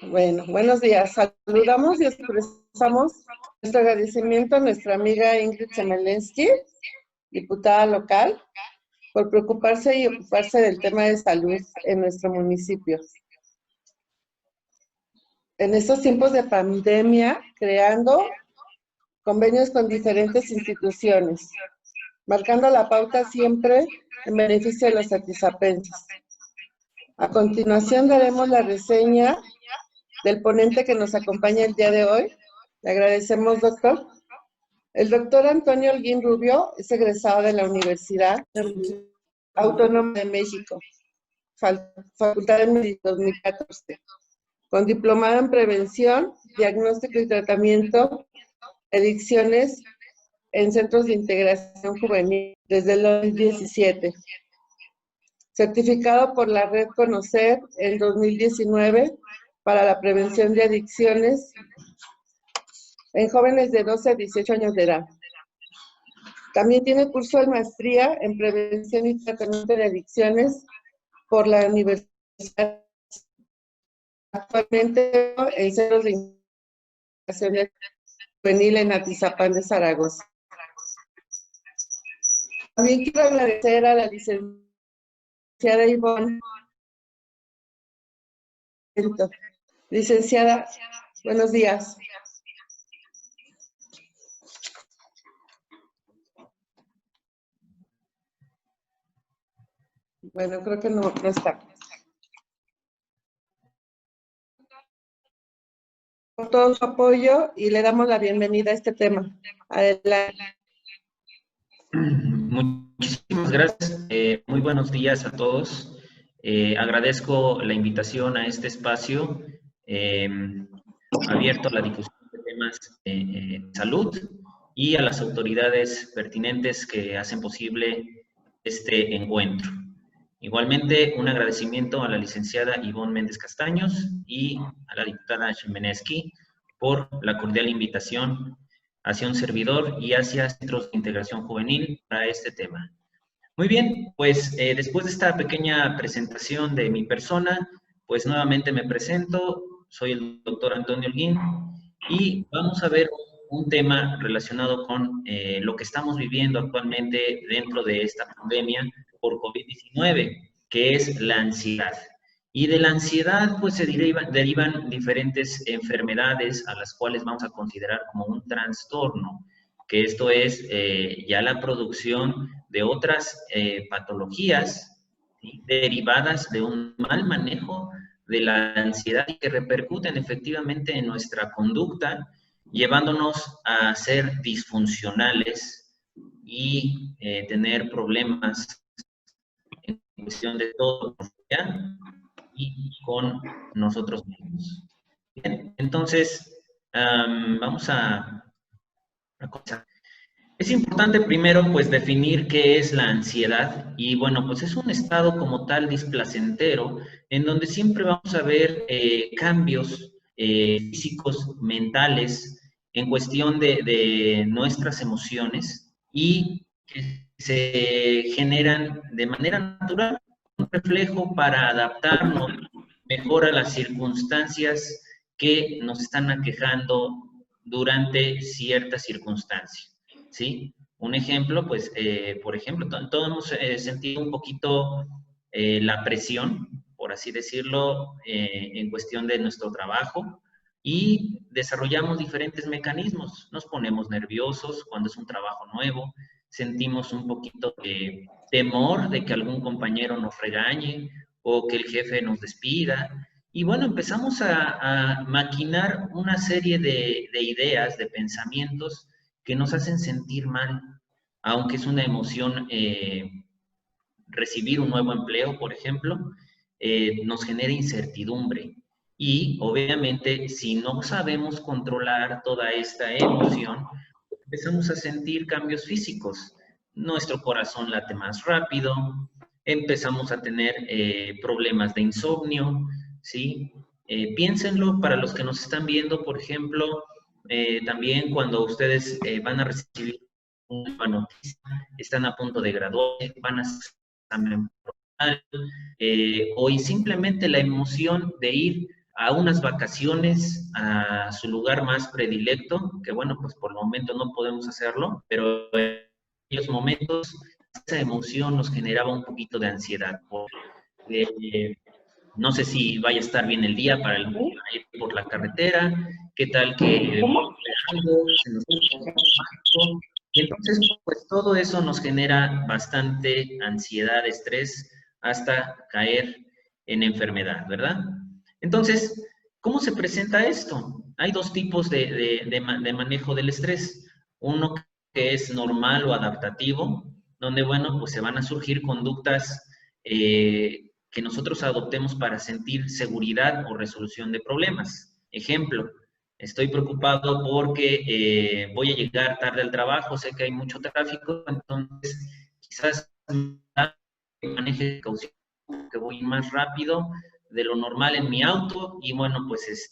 Bueno, buenos días. Saludamos y expresamos nuestro agradecimiento a nuestra amiga Ingrid Semelensky, diputada local, por preocuparse y ocuparse del tema de salud en nuestro municipio. En estos tiempos de pandemia, creando convenios con diferentes instituciones, marcando la pauta siempre en beneficio de los atizapenses. A continuación daremos la reseña del ponente que nos acompaña el día de hoy. Le agradecemos, doctor. El doctor Antonio Holguín Rubio es egresado de la Universidad Autónoma de México, Facultad de Medicina 2014, con diplomado en Prevención, Diagnóstico y Tratamiento de Adicciones en Centros de Integración Juvenil desde el 2017. Certificado por la Red Conocer en 2019 para la prevención de adicciones en jóvenes de 12 a 18 años de edad. También tiene curso de maestría en prevención y tratamiento de adicciones por la Universidad, actualmente en Centros de Integración Juvenil en Atizapán de Zaragoza. También quiero agradecer a la licenciada Ivonne. Licenciada, buenos días. Bueno, creo que no está. Por todo su apoyo y le damos la bienvenida a este tema. Adelante. Muchísimas gracias. Muy buenos días a todos. Agradezco la invitación a este espacio abierto a la difusión de temas de salud y a las autoridades pertinentes que hacen posible este encuentro. Igualmente, un agradecimiento a la licenciada Ivonne Méndez Castaños y a la diputada Semelensky por la cordial invitación hacia un servidor y hacia Centros de Integración Juvenil para este tema. Muy bien, pues después de esta pequeña presentación de mi persona, pues nuevamente me presento, soy el doctor Antonio Holguín y vamos a ver un tema relacionado con lo que estamos viviendo actualmente dentro de esta pandemia por COVID-19, que es la ansiedad. Y de la ansiedad, pues se derivan diferentes enfermedades a las cuales vamos a considerar como un trastorno, que esto es ya la producción de otras patologías, ¿sí?, derivadas de un mal manejo de la ansiedad y que repercuten efectivamente en nuestra conducta, llevándonos a ser disfuncionales y tener problemas en cuestión de todo y con nosotros mismos. Bien, entonces vamos a comenzar. Es importante primero pues definir qué es la ansiedad y bueno, pues es un estado como tal displacentero en donde siempre vamos a ver cambios físicos, mentales, en cuestión de nuestras emociones y que se generan de manera natural, un reflejo para adaptarnos mejor a las circunstancias que nos están aquejando durante ciertas circunstancias. ¿Sí? Un ejemplo, pues, por ejemplo, todos hemos sentido un poquito la presión, por así decirlo, en cuestión de nuestro trabajo y desarrollamos diferentes mecanismos. Nos ponemos nerviosos cuando es un trabajo nuevo, sentimos un poquito de temor de que algún compañero nos regañe o que el jefe nos despida. Y bueno, empezamos a maquinar una serie de ideas, de pensamientos que nos hacen sentir mal, aunque es una emoción recibir un nuevo empleo, por ejemplo, nos genera incertidumbre. Y obviamente, si no sabemos controlar toda esta emoción, empezamos a sentir cambios físicos. Nuestro corazón late más rápido, empezamos a tener problemas de insomnio, ¿sí? Piénsenlo para los que nos están viendo, por ejemplo, también cuando ustedes van a recibir una noticia, están a punto de graduarse, van a examen hoy simplemente la emoción de ir a unas vacaciones a su lugar más predilecto, que bueno, pues por el momento no podemos hacerlo, pero en aquellos momentos esa emoción nos generaba un poquito de ansiedad. No sé si vaya a estar bien el día para ir por la carretera, qué tal que algo se nos mágico. Y entonces, pues todo eso nos genera bastante ansiedad, estrés, hasta caer en enfermedad, ¿verdad? Entonces, ¿cómo se presenta esto? Hay dos tipos de manejo del estrés. Uno que es normal o adaptativo, donde, bueno, pues se van a surgir conductas que nosotros adoptemos para sentir seguridad o resolución de problemas. Ejemplo, estoy preocupado porque voy a llegar tarde al trabajo, sé que hay mucho tráfico, entonces quizás maneje caución, que voy más rápido de lo normal en mi auto y bueno, pues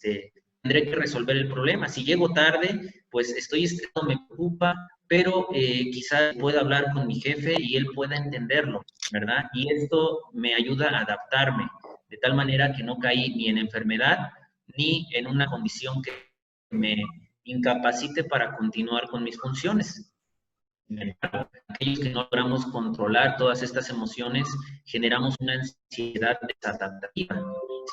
tendré que resolver el problema. Si llego tarde, pues estoy estresado, me preocupa, pero quizás pueda hablar con mi jefe y él pueda entenderlo, ¿verdad? Y esto me ayuda a adaptarme, de tal manera que no caí ni en enfermedad ni en una condición que me incapacite para continuar con mis funciones. Aquellos que no logramos controlar todas estas emociones, generamos una ansiedad desadaptativa,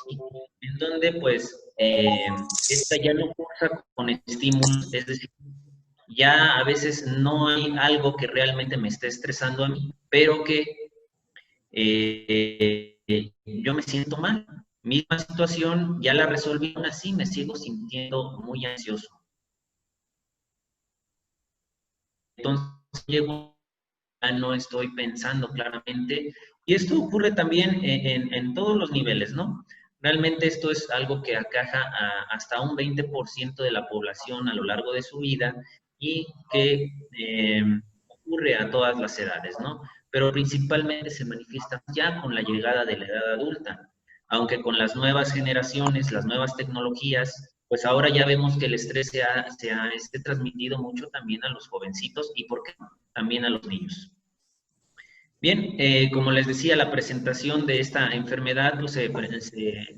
¿sí? En donde, pues, esta ya no cursa con estímulos, es decir, ya a veces no hay algo que realmente me esté estresando a mí, pero que yo me siento mal. Misma situación, ya la resolví, aún así me sigo sintiendo muy ansioso. Entonces, llego, ya no estoy pensando claramente, y esto ocurre también en todos los niveles, ¿no? Realmente esto es algo que acaja hasta un 20% de la población a lo largo de su vida y que ocurre a todas las edades, ¿no? Pero principalmente se manifiesta ya con la llegada de la edad adulta, aunque con las nuevas generaciones, las nuevas tecnologías, pues ahora ya vemos que el estrés se ha transmitido mucho también a los jovencitos y, ¿por qué no?, también a los niños. Bien, como les decía, la presentación de esta enfermedad pues, se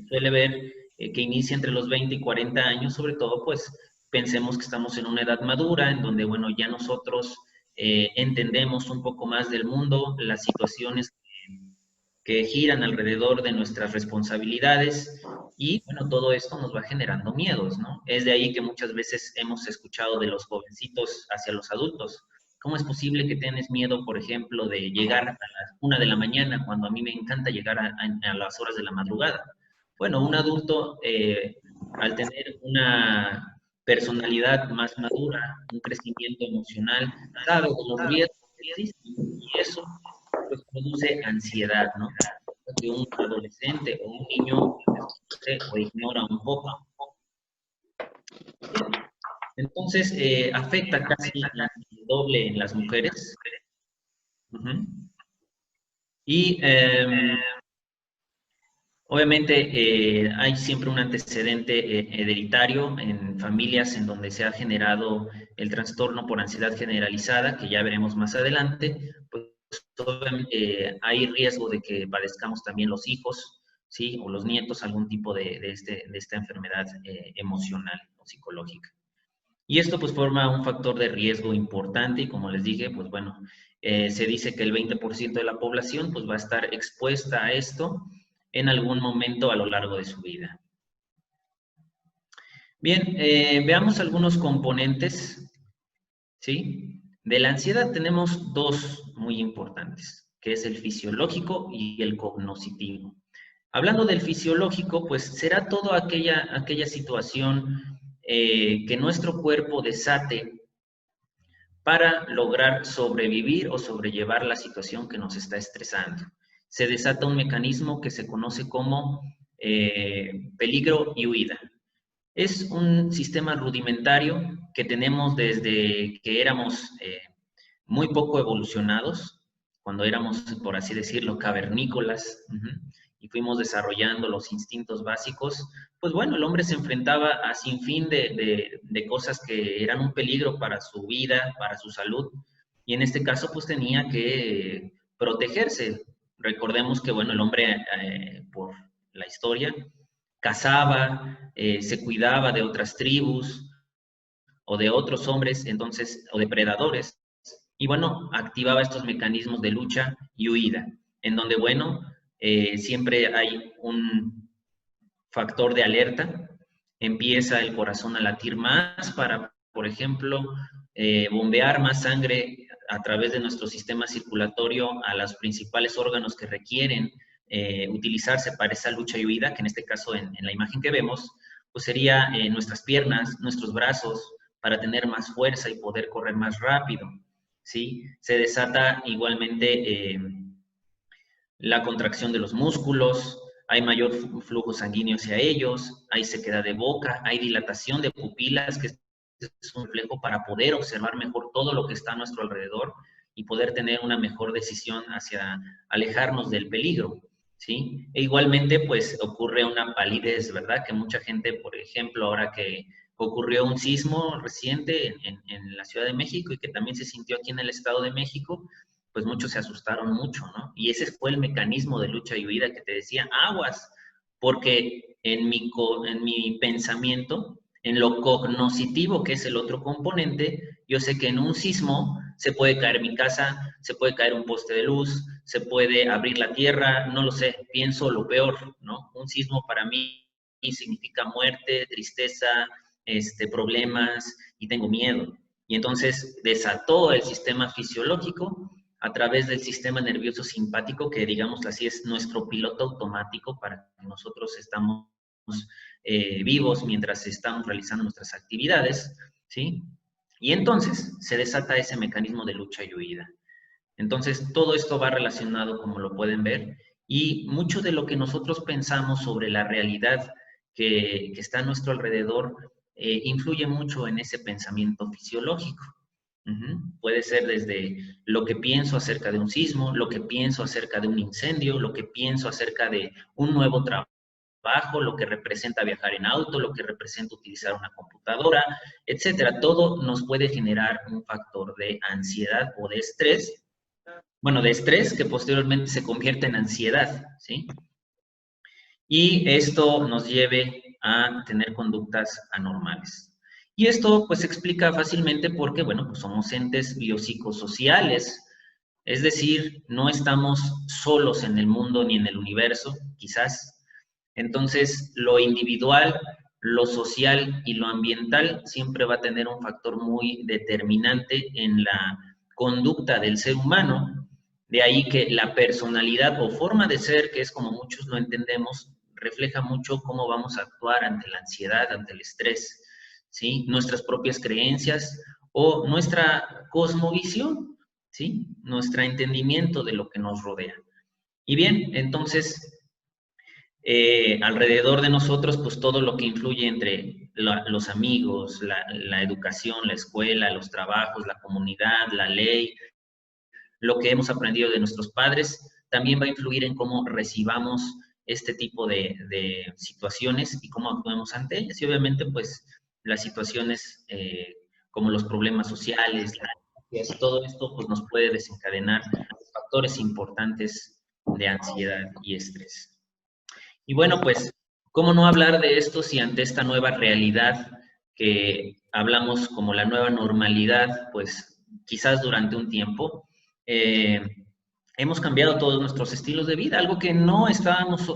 suele ver que inicia entre los 20 y 40 años, sobre todo, pues pensemos que estamos en una edad madura, en donde, bueno, ya nosotros entendemos un poco más del mundo, las situaciones que giran alrededor de nuestras responsabilidades y, bueno, todo esto nos va generando miedos, ¿no? Es de ahí que muchas veces hemos escuchado de los jovencitos hacia los adultos. ¿Cómo es posible que tienes miedo, por ejemplo, de llegar a las 1 de la mañana cuando a mí me encanta llegar a las horas de la madrugada? Bueno, un adulto, al tener una personalidad más madura, un crecimiento emocional, sabe de los riesgos que existen y eso pues produce ansiedad, ¿no? Que un adolescente o un niño desconoce o ignora un poco. Entonces, afecta casi el doble en las mujeres. Y obviamente hay siempre un antecedente hereditario en familias en donde se ha generado el trastorno por ansiedad generalizada, que ya veremos más adelante. Pues obviamente hay riesgo de que padezcamos también los hijos, ¿sí?, o los nietos algún tipo de esta enfermedad emocional o psicológica. Y esto pues forma un factor de riesgo importante y, como les dije, pues bueno, se dice que el 20% de la población pues va a estar expuesta a esto en algún momento a lo largo de su vida. Bien, veamos algunos componentes, ¿sí? De la ansiedad tenemos dos muy importantes, que es el fisiológico y el cognoscitivo. Hablando del fisiológico, pues será toda aquella situación que nuestro cuerpo desate para lograr sobrevivir o sobrellevar la situación que nos está estresando. Se desata un mecanismo que se conoce como peligro y huida. Es un sistema rudimentario que tenemos desde que éramos muy poco evolucionados, cuando éramos, por así decirlo, cavernícolas, y fuimos desarrollando los instintos básicos. Pues bueno, el hombre se enfrentaba a sinfín de cosas que eran un peligro para su vida, para su salud, y en este caso pues tenía que protegerse. Recordemos que, bueno, el hombre por la historia cazaba, se cuidaba de otras tribus o de otros hombres, entonces, o depredadores. Y bueno, activaba estos mecanismos de lucha y huida, en donde, bueno, siempre hay un factor de alerta, empieza el corazón a latir más para, por ejemplo, bombear más sangre a través de nuestro sistema circulatorio a los principales órganos que requieren utilizarse para esa lucha y huida, que en este caso en la imagen que vemos, pues sería nuestras piernas, nuestros brazos, para tener más fuerza y poder correr más rápido, ¿sí? Se desata igualmente la contracción de los músculos, hay mayor flujo sanguíneo hacia ellos, hay sequedad de boca, hay dilatación de pupilas, que es un reflejo para poder observar mejor todo lo que está a nuestro alrededor y poder tener una mejor decisión hacia alejarnos del peligro, ¿sí? E igualmente, pues, ocurre una palidez, ¿verdad? Que mucha gente, por ejemplo, ahora que ocurrió un sismo reciente en la Ciudad de México y que también se sintió aquí en el Estado de México, pues muchos se asustaron mucho, ¿no? Y ese fue el mecanismo de lucha y huida que te decía, aguas, porque en mi pensamiento, en lo cognoscitivo, que es el otro componente, yo sé que en un sismo se puede caer mi casa, se puede caer un poste de luz, se puede abrir la tierra, no lo sé, pienso lo peor, ¿no? Un sismo para mí significa muerte, tristeza, problemas, y tengo miedo. Y entonces desató el sistema fisiológico a través del sistema nervioso simpático, que digamos así es nuestro piloto automático para que nosotros estamos vivos mientras estamos realizando nuestras actividades, ¿sí? Y entonces se desata ese mecanismo de lucha y huida. Entonces todo esto va relacionado, como lo pueden ver, y mucho de lo que nosotros pensamos sobre la realidad que está a nuestro alrededor influye mucho en ese pensamiento fisiológico. Puede ser desde lo que pienso acerca de un sismo, lo que pienso acerca de un incendio, lo que pienso acerca de un nuevo trabajo, lo que representa viajar en auto, lo que representa utilizar una computadora, etcétera. Todo nos puede generar un factor de ansiedad o de estrés. Bueno, de estrés que posteriormente se convierte en ansiedad, ¿sí? Y esto nos lleve a tener conductas anormales. Y esto pues se explica fácilmente porque, bueno, pues somos entes biopsicosociales, es decir, no estamos solos en el mundo ni en el universo, quizás. Entonces, lo individual, lo social y lo ambiental siempre va a tener un factor muy determinante en la conducta del ser humano. De ahí que la personalidad o forma de ser, que es como muchos lo entendemos, refleja mucho cómo vamos a actuar ante la ansiedad, ante el estrés, ¿sí? Nuestras propias creencias o nuestra cosmovisión, ¿sí? Nuestro entendimiento de lo que nos rodea. Y bien, entonces, alrededor de nosotros, pues todo lo que influye entre los amigos, la educación, la escuela, los trabajos, la comunidad, la ley, lo que hemos aprendido de nuestros padres, también va a influir en cómo recibamos este tipo de situaciones y cómo actuemos ante ellas. Y obviamente, pues, las situaciones como los problemas sociales, todo esto, pues, nos puede desencadenar factores importantes de ansiedad y estrés. Y bueno, pues, ¿cómo no hablar de esto si ante esta nueva realidad que hablamos como la nueva normalidad, pues quizás durante un tiempo, hemos cambiado todos nuestros estilos de vida, algo que no estábamos,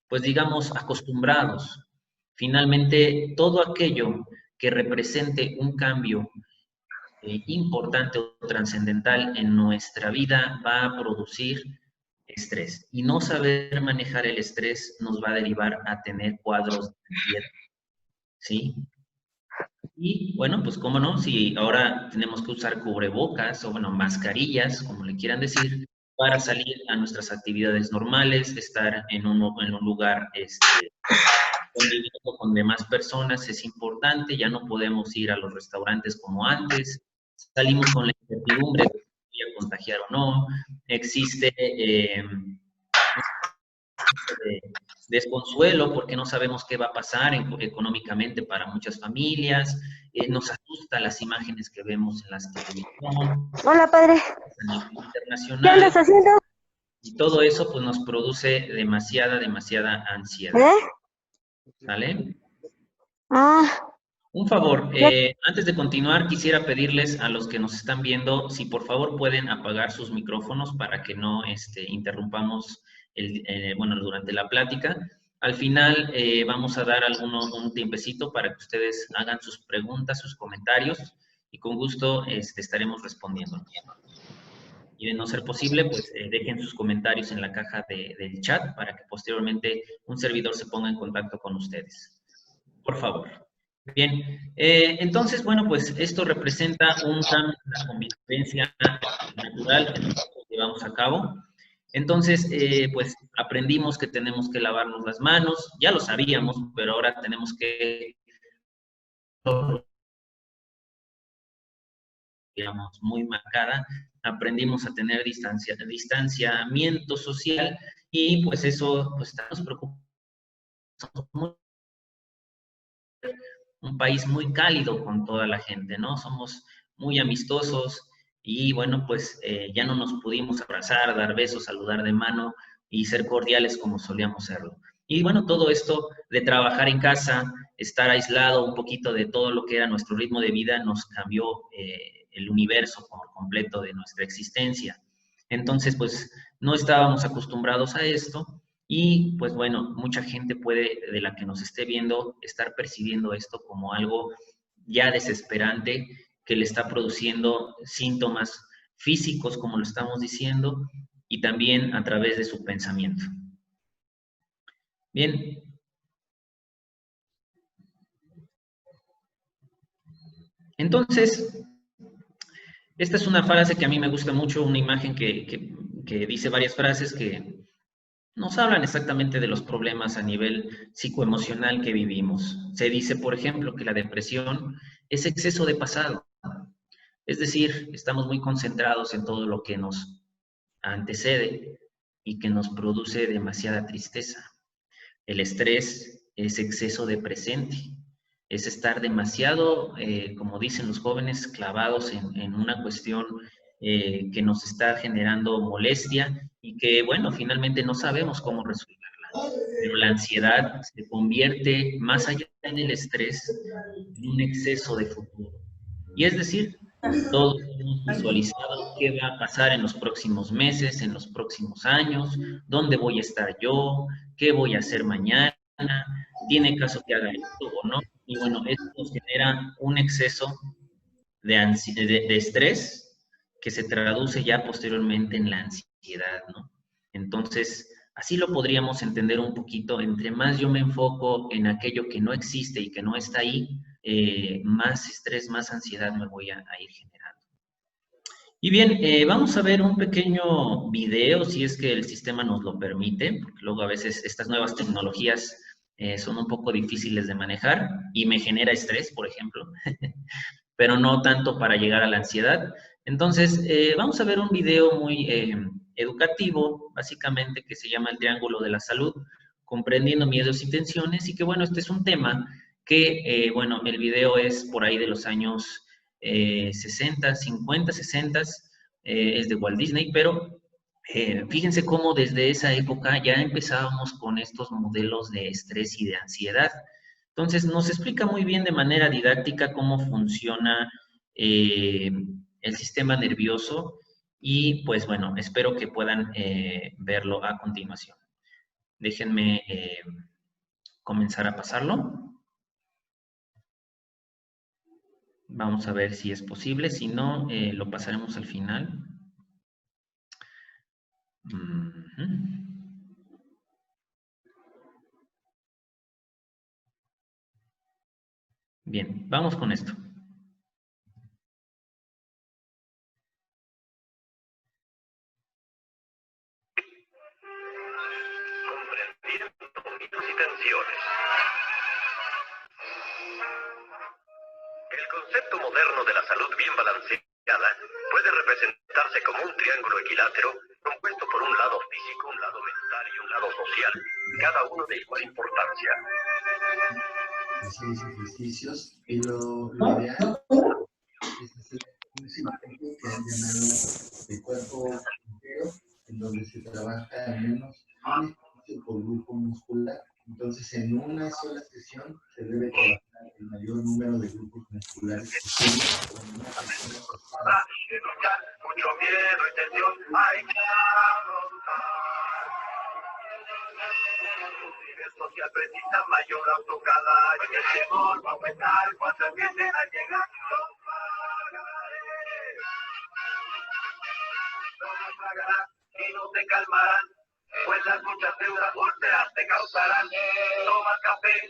pues digamos, acostumbrados. Finalmente, todo aquello que represente un cambio importante o trascendental en nuestra vida va a producir estrés. Y no saber manejar el estrés nos va a derivar a tener cuadros de ansiedad, ¿sí? Y bueno, pues cómo no, si ahora tenemos que usar cubrebocas o bueno, mascarillas, como le quieran decir, para salir a nuestras actividades normales, estar en un lugar conviviendo con demás personas es importante, ya no podemos ir a los restaurantes como antes, salimos con la incertidumbre de si voy a contagiar o no, existe desconsuelo porque no sabemos qué va a pasar económicamente para muchas familias, nos asusta las imágenes que vemos en las televisión, Hola, padre. ¿Qué internacionales, andas haciendo? y todo eso pues nos produce demasiada ¿Eh? ansiedad. ¿Sale? Ah, Un favor, ya. antes de continuar, quisiera pedirles a los que nos están viendo, si por favor pueden apagar sus micrófonos para que no interrumpamos bueno, durante la plática. Al final vamos a dar un tiempecito para que ustedes hagan sus preguntas, sus comentarios, y con gusto estaremos respondiendo. Y de no ser posible, pues dejen sus comentarios en la caja del chat para que posteriormente un servidor se ponga en contacto con ustedes. Por favor. Bien, entonces, bueno, pues esto representa un cambio en la convivencia natural que nosotros llevamos a cabo. Entonces, pues aprendimos que tenemos que lavarnos las manos, ya lo sabíamos, pero ahora tenemos que, digamos, muy marcada. Aprendimos a tener distanciamiento social y pues eso, pues estamos preocupados. Somos un país muy cálido con toda la gente, ¿no? Somos muy amistosos y bueno, pues ya no nos pudimos abrazar, dar besos, saludar de mano y ser cordiales como solíamos serlo. Y bueno, todo esto de trabajar en casa, estar aislado un poquito de todo lo que era nuestro ritmo de vida, nos cambió el universo por completo de nuestra existencia. Entonces, pues no estábamos acostumbrados a esto y pues bueno, mucha gente puede, de la que nos esté viendo, estar percibiendo esto como algo ya desesperante que le está produciendo síntomas físicos, como lo estamos diciendo, y también a través de su pensamiento. Bien. Entonces, esta es una frase que a mí me gusta mucho, una imagen que dice varias frases que nos hablan exactamente de los problemas a nivel psicoemocional que vivimos. Se dice, por ejemplo, que la depresión es exceso de pasado. Es decir, estamos muy concentrados en todo lo que nos antecede y que nos produce demasiada tristeza. El estrés es exceso de presente. Es estar demasiado, como dicen los jóvenes, clavados en una cuestión que nos está generando molestia y que, bueno, finalmente no sabemos cómo resolverla. Pero la ansiedad se convierte, más allá del estrés, en un exceso de futuro. Y es decir, todos hemos visualizado qué va a pasar en los próximos meses, en los próximos años, dónde voy a estar yo, qué voy a hacer mañana, tiene caso que haga esto o no. Y bueno, esto nos genera un exceso de estrés que se traduce ya posteriormente en la ansiedad, ¿no? Entonces, así lo podríamos entender un poquito. Entre más yo me enfoco en aquello que no existe y que no está ahí, más estrés, más ansiedad me voy a ir generando. Y bien, vamos a ver un pequeño video, si es que el sistema nos lo permite, porque luego a veces estas nuevas tecnologías son un poco difíciles de manejar y me genera estrés, por ejemplo, pero no tanto para llegar a la ansiedad. Entonces, vamos a ver un video muy educativo, básicamente, que se llama El Triángulo de la Salud, comprendiendo miedos y tensiones, y que bueno, este es un tema que, bueno, el video es por ahí de los años 60, 50, 60, es de Walt Disney, pero fíjense cómo desde esa época ya empezábamos con estos modelos de estrés y de ansiedad. Entonces, nos explica muy bien de manera didáctica cómo funciona eh, el sistema nervioso y pues bueno, espero que puedan verlo a continuación. Déjenme comenzar a pasarlo. Vamos a ver si es posible, si no, lo pasaremos al final. Bien, vamos con esto. Comprendiendo mitos y tensiones. El concepto moderno de la salud bien balanceada puede representarse como un triángulo equilátero compuesto por un lado físico, un lado mental y un lado social, cada uno de igual importancia. Seis ejercicios y lo ideal es hacer un ejercicio que han llamado de cuerpo entero, en donde se trabaja al menos un ejercicio por grupo muscular. Entonces, en en una sola sesión se debe trabajar el mayor número de grupos musculares posible con una persona aproximada. Mucho miedo y tensión hay que afrontar. El nivel social precisa mayor autocada y el temor va a aumentar cuando empiecen a llegar los pagarés. No nos tragarán y no te calmarán, pues las muchas deudas úlceras te causarán. Tomas café,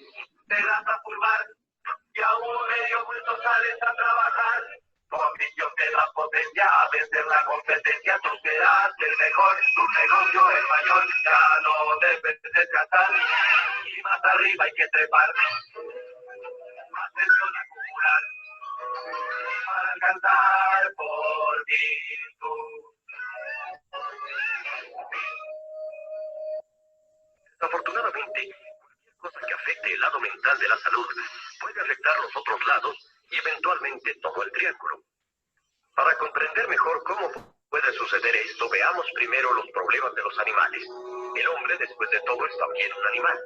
te das a fumar y aún medio muerto sales a trabajar. Tu ambición te da potencia a vencer la competencia. Tú serás el mejor, tu negocio es mayor. Ya no debes descansar y más arriba hay que trepar. Más tensión acumular para alcanzar por virtud. Desafortunadamente, cualquier cosa que afecte el lado mental de la salud puede afectar los otros lados y eventualmente todo el triángulo. Para comprender mejor cómo puede suceder esto, veamos primero los problemas de los animales. El hombre, después de todo, es también un animal.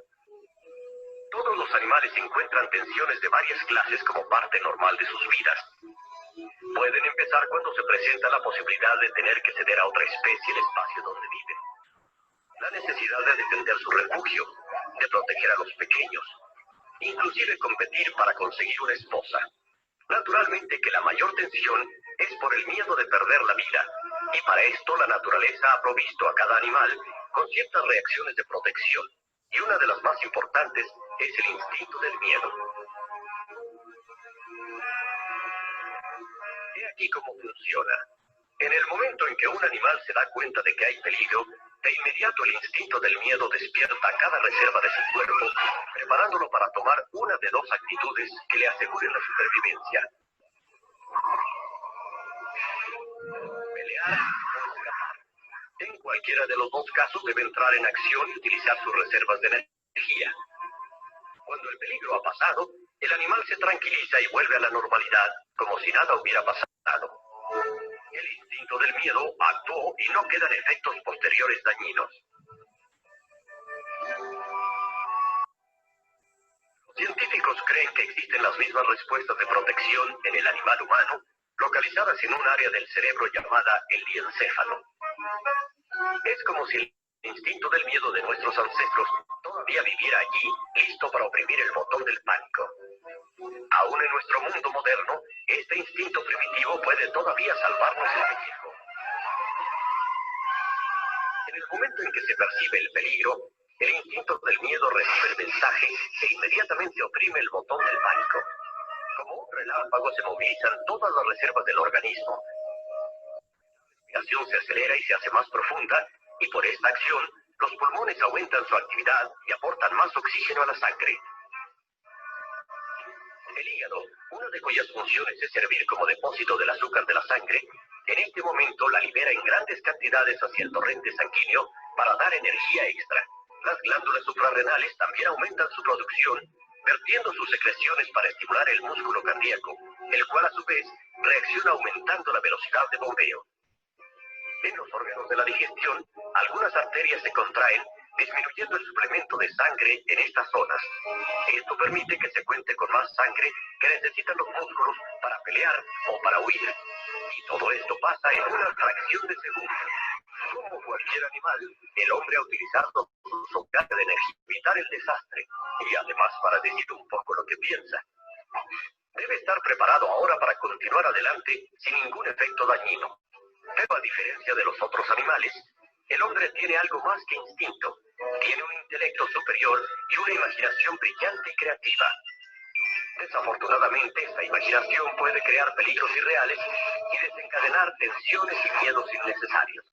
Todos los animales encuentran tensiones de varias clases como parte normal de sus vidas. Pueden empezar cuando se presenta la posibilidad de tener que ceder a otra especie el espacio donde viven. La necesidad de defender su refugio, de proteger a los pequeños, inclusive competir para conseguir una esposa. Naturalmente que la mayor tensión es por el miedo de perder la vida, y para esto la naturaleza ha provisto a cada animal con ciertas reacciones de protección, y una de las más importantes es el instinto del miedo. He aquí cómo funciona. En el momento en que un animal se da cuenta de que hay peligro, de inmediato el instinto del miedo despierta cada reserva de su cuerpo, preparándolo para tomar una de dos actitudes que le aseguren la supervivencia. Pelear o escapar. En cualquiera de los dos casos debe entrar en acción y utilizar sus reservas de energía. Cuando el peligro ha pasado, el animal se tranquiliza y vuelve a la normalidad, como si nada hubiera pasado. El instinto del miedo actuó y no quedan efectos posteriores dañinos. Los científicos creen que existen las mismas respuestas de protección en el animal humano, localizadas en un área del cerebro llamada el diencéfalo. Es como si el instinto del miedo de nuestros ancestros todavía viviera allí, listo para oprimir el botón del pánico. Aún en nuestro mundo moderno, este instinto primitivo puede todavía salvarnos del pellejo. En el momento en que se percibe el peligro, el instinto del miedo recibe el mensaje e inmediatamente oprime el botón del pánico. Como un relámpago se movilizan todas las reservas del organismo. La respiración se acelera y se hace más profunda, y por esta acción, los pulmones aumentan su actividad y aportan más oxígeno a la sangre. El hígado, una de cuyas funciones es servir como depósito del azúcar de la sangre, en este momento la libera en grandes cantidades hacia el torrente sanguíneo para dar energía extra. Las glándulas suprarrenales también aumentan su producción, vertiendo sus secreciones para estimular el músculo cardíaco, el cual a su vez reacciona aumentando la velocidad de bombeo. En los órganos de la digestión, algunas arterias se contraen, disminuyendo el suplemento de sangre en estas zonas. Esto permite que se cuente con más sangre que necesitan los músculos para pelear o para huir. Y todo esto pasa en una fracción de segundo. Como cualquier animal, el hombre ha utilizado su carga de energía para evitar el desastre y además para decidir un poco lo que piensa. Debe estar preparado ahora para continuar adelante sin ningún efecto dañino. Pero a diferencia de los otros animales, el hombre tiene algo más que instinto. Tiene un intelecto superior y una imaginación brillante y creativa. Desafortunadamente, esta imaginación puede crear peligros irreales y desencadenar tensiones y miedos innecesarios.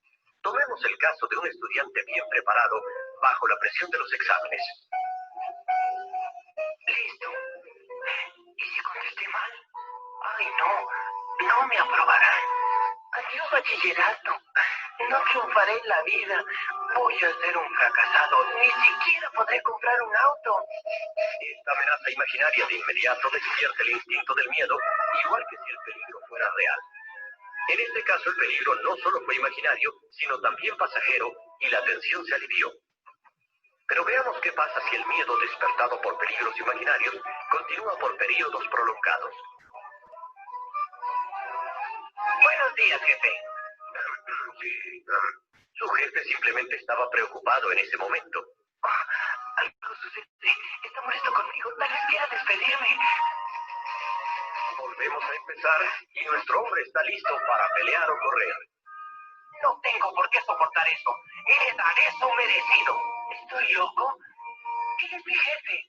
Tomemos el caso de un estudiante bien preparado bajo la presión de los exámenes. Listo. ¿Y si contesté mal? Ay, no me aprobarán. Adiós, bachillerato. No triunfaré en la vida. Voy a ser un fracasado. Ni siquiera podré comprar un auto. Esta amenaza imaginaria de inmediato despierta el instinto del miedo, igual que si el peligro fuera real. En este caso, el peligro no solo fue imaginario, sino también pasajero, y la tensión se alivió. Pero veamos qué pasa si el miedo despertado por peligros imaginarios continúa por períodos prolongados. Buenos días, jefe. Sí, su jefe simplemente estaba preocupado en ese momento. Algo sucede. Está molesto conmigo. Tal vez quiera despedirme. Volvemos a empezar y nuestro hombre está listo para pelear o correr. No tengo por qué soportar eso. Le daré su merecido. ¿Estoy loco? Él es mi jefe.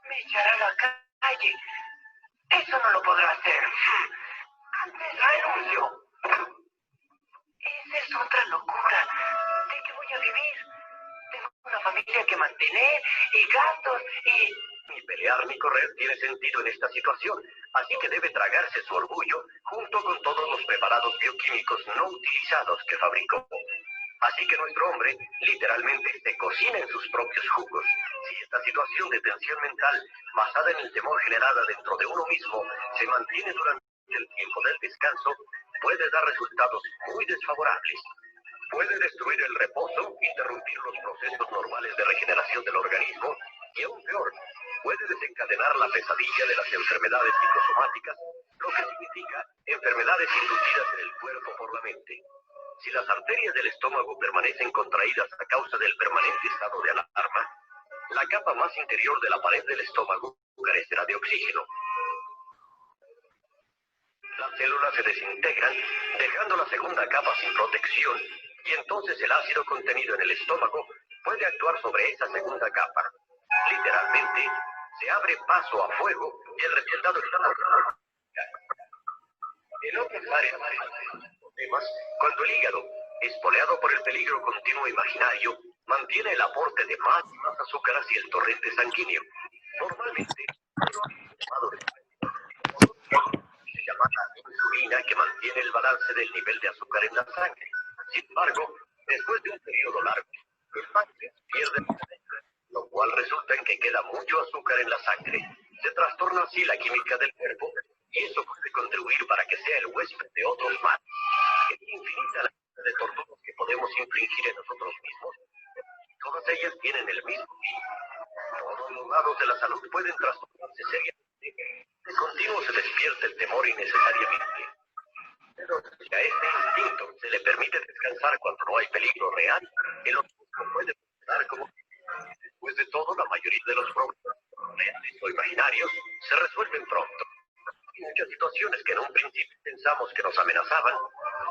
Me echará a la calle. Eso no lo podrá hacer. Antes renuncio. Esa es otra locura. ¿De qué voy a vivir? Tengo una familia que mantener y gastos y... Ni pelear ni correr tiene sentido en esta situación, así que debe tragarse su orgullo junto con todos los preparados bioquímicos no utilizados que fabricó. Así que nuestro hombre literalmente se cocina en sus propios jugos. Si esta situación de tensión mental, basada en el temor generada dentro de uno mismo, se mantiene durante el tiempo del descanso, puede dar resultados muy desfavorables. Puede destruir el reposo, interrumpir los procesos normales de regeneración del organismo y, aún peor, puede desencadenar la pesadilla de las enfermedades psicosomáticas, lo que significa enfermedades inducidas en el cuerpo por la mente. Si las arterias del estómago permanecen contraídas a causa del permanente estado de alarma, la capa más interior de la pared del estómago carecerá de oxígeno. Las células se desintegran, dejando la segunda capa sin protección, y entonces el ácido contenido en el estómago puede actuar sobre esa segunda capa. Literalmente, se abre paso a fuego y el resultado está en otras áreas de problemas, cuando el hígado, espoleado por el peligro continuo imaginario, mantiene el aporte de más y más azúcar hacia el torrente sanguíneo. Normalmente, se llama la insulina, que mantiene el balance del nivel de azúcar en la sangre. Sin embargo, después de un periodo largo, el páncreas pierde el azúcar, lo cual resulta en que queda mucho azúcar en la sangre. Se trastorna así la química del cuerpo, y eso puede contribuir para que sea el huésped de otros males. Es infinita la cantidad de torturas que podemos infligir en nosotros mismos. Todas ellas tienen el mismo fin. Todos los lados de la salud pueden trastornarse seriamente. De continuo se despierta el temor innecesariamente. Pero si a este instinto se le permite descansar cuando no hay peligro real, el organismo puede funcionar como... Después de todo, la mayoría de los problemas reales o imaginarios se resuelven pronto. En muchas situaciones que en un principio pensamos que nos amenazaban,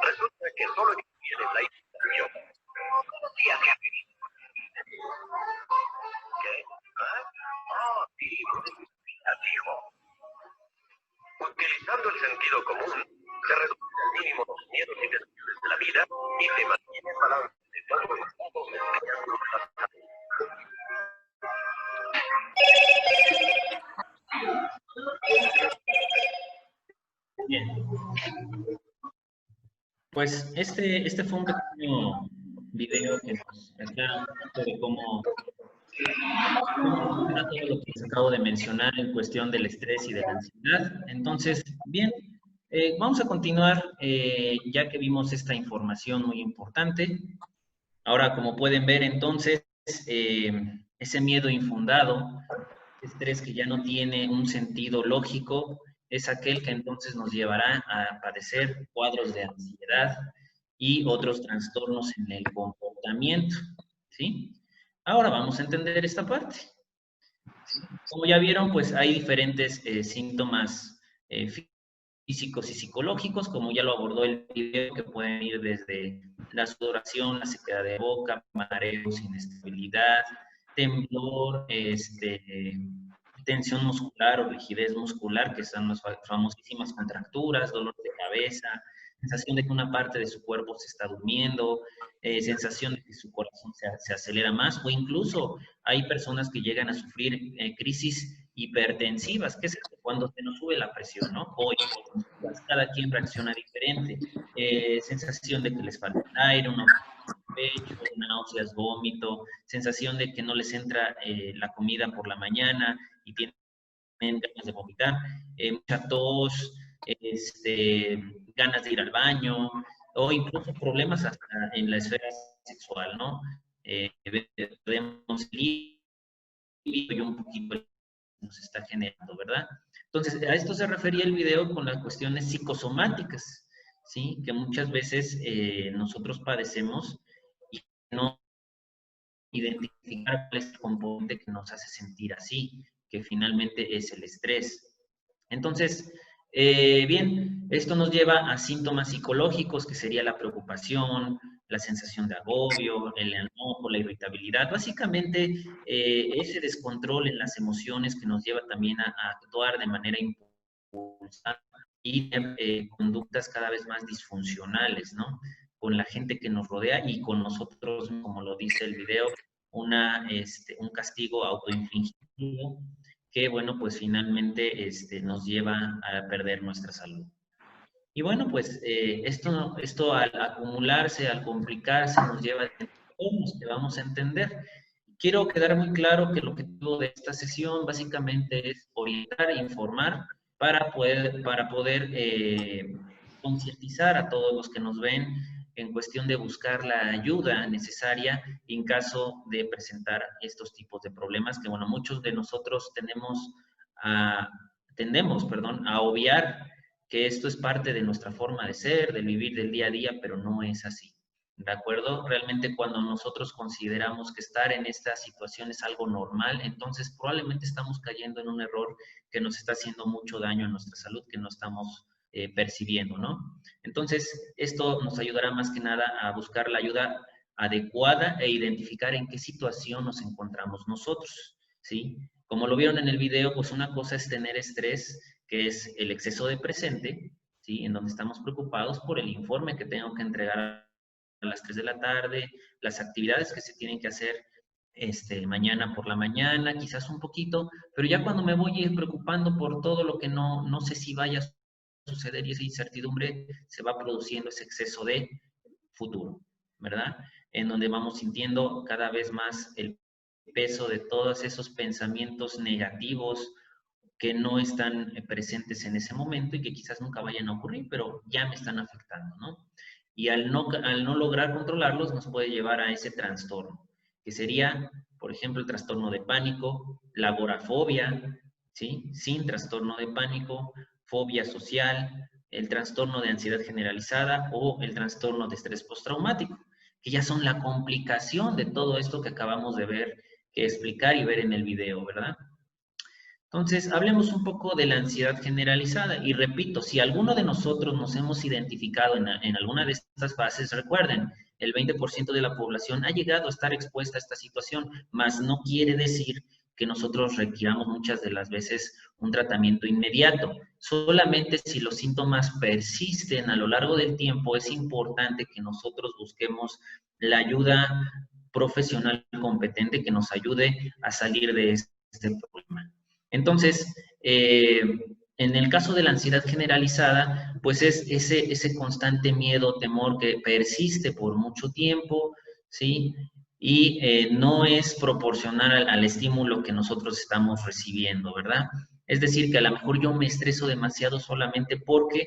resulta que solo tienen la imaginación. Buenos días, jefe. ¿Qué? Sí, hijo. Utilizando el sentido común, se reduce al mínimo los miedos y desafíos de la vida y se mantiene el balance de todos los lados del triángulo de la salud. Bien. Pues este fue un pequeño video que nos aclara un poco de cómo funciona todo lo que les acabo de mencionar en cuestión del estrés y de la ansiedad. Entonces, bien, vamos a continuar ya que vimos esta información muy importante. Ahora, como pueden ver, entonces, ese miedo infundado, estrés que ya no tiene un sentido lógico, es aquel que entonces nos llevará a padecer cuadros de ansiedad y otros trastornos en el comportamiento, ¿sí? Ahora vamos a entender esta parte. ¿Sí? Como ya vieron, pues hay diferentes síntomas físicos y psicológicos, como ya lo abordó el video, que pueden ir desde la sudoración, la sequedad de boca, mareos, inestabilidad, temblor, tensión muscular o rigidez muscular, que son las famosísimas contracturas, dolor de cabeza, sensación de que una parte de su cuerpo se está durmiendo, sensación de que su corazón se acelera más, o incluso hay personas que llegan a sufrir crisis hipertensivas, que es cuando se nos sube la presión, ¿no? O cada quien reacciona diferente. Sensación de que les falta el aire, un pecho, náuseas, vómito, sensación de que no les entra la comida por la mañana y tienen ganas de vomitar, mucha tos, ganas de ir al baño, o incluso problemas hasta en la esfera sexual, ¿no? Vemos el y un poquito nos está generando, ¿verdad? Entonces, a esto se refería el video con las cuestiones psicosomáticas, ¿sí? Que muchas veces nosotros padecemos y no identificar cuál es el componente que nos hace sentir así, que finalmente es el estrés. Entonces, bien, esto nos lleva a síntomas psicológicos, que sería la preocupación, la sensación de agobio, el enojo, la irritabilidad, básicamente ese descontrol en las emociones que nos lleva también a actuar de manera impulsiva y conductas cada vez más disfuncionales, ¿no? Con la gente que nos rodea y con nosotros, como lo dice el video, un castigo autoinfligido que, bueno, pues finalmente nos lleva a perder nuestra salud. Y bueno, pues esto al acumularse, al complicarse, nos lleva a trastornos que vamos a entender. Quiero quedar muy claro que el objetivo de esta sesión básicamente es orientar e informar para poder concientizar a todos los que nos ven en cuestión de buscar la ayuda necesaria en caso de presentar estos tipos de problemas que, bueno, muchos de nosotros tendemos a obviar que esto es parte de nuestra forma de ser, de vivir del día a día, pero no es así. ¿De acuerdo? Realmente cuando nosotros consideramos que estar en esta situación es algo normal, entonces probablemente estamos cayendo en un error que nos está haciendo mucho daño a nuestra salud, que no estamos percibiendo, ¿no? Entonces, esto nos ayudará más que nada a buscar la ayuda adecuada e identificar en qué situación nos encontramos nosotros, ¿sí? Como lo vieron en el video, pues una cosa es tener estrés, que es el exceso de presente, ¿sí? En donde estamos preocupados por el informe que tengo que entregar a las 3 de la tarde, las actividades que se tienen que hacer mañana por la mañana, quizás un poquito, pero ya cuando me voy preocupando por todo lo que no sé si vaya a suceder y esa incertidumbre, se va produciendo ese exceso de futuro, ¿verdad? En donde vamos sintiendo cada vez más el peso de todos esos pensamientos negativos que no están presentes en ese momento y que quizás nunca vayan a ocurrir, pero ya me están afectando, ¿no? Y al no lograr controlarlos nos puede llevar a ese trastorno, que sería, por ejemplo, el trastorno de pánico, la agorafobia, ¿sí? Sin trastorno de pánico, fobia social, el trastorno de ansiedad generalizada o el trastorno de estrés postraumático, que ya son la complicación de todo esto que acabamos de ver, que explicar y ver en el video, ¿verdad? Entonces, hablemos un poco de la ansiedad generalizada. Y repito, si alguno de nosotros nos hemos identificado en alguna de estas fases, recuerden, el 20% de la población ha llegado a estar expuesta a esta situación, mas no quiere decir que nosotros requiramos muchas de las veces un tratamiento inmediato. Solamente si los síntomas persisten a lo largo del tiempo, es importante que nosotros busquemos la ayuda profesional competente que nos ayude a salir de este problema. Entonces, en el caso de la ansiedad generalizada, pues es ese constante miedo, temor que persiste por mucho tiempo, ¿sí? Y no es proporcional al estímulo que nosotros estamos recibiendo, ¿verdad? Es decir, que a lo mejor yo me estreso demasiado solamente porque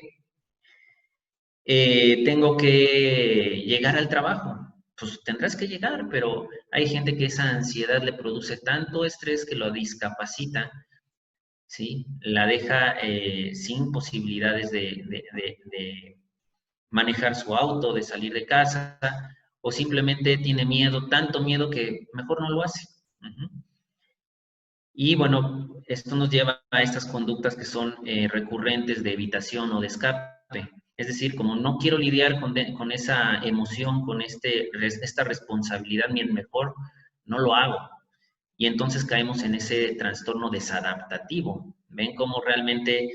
tengo que llegar al trabajo. Pues tendrás que llegar, pero hay gente que esa ansiedad le produce tanto estrés que lo discapacita, ¿sí? La deja sin posibilidades de manejar su auto, de salir de casa, o simplemente tiene miedo, tanto miedo que mejor no lo hace. Y bueno, esto nos lleva a estas conductas que son recurrentes de evitación o de escape. Es decir, como no quiero lidiar con esa emoción, con esta responsabilidad, mejor no lo hago. Y entonces caemos en ese trastorno desadaptativo. ¿Ven cómo realmente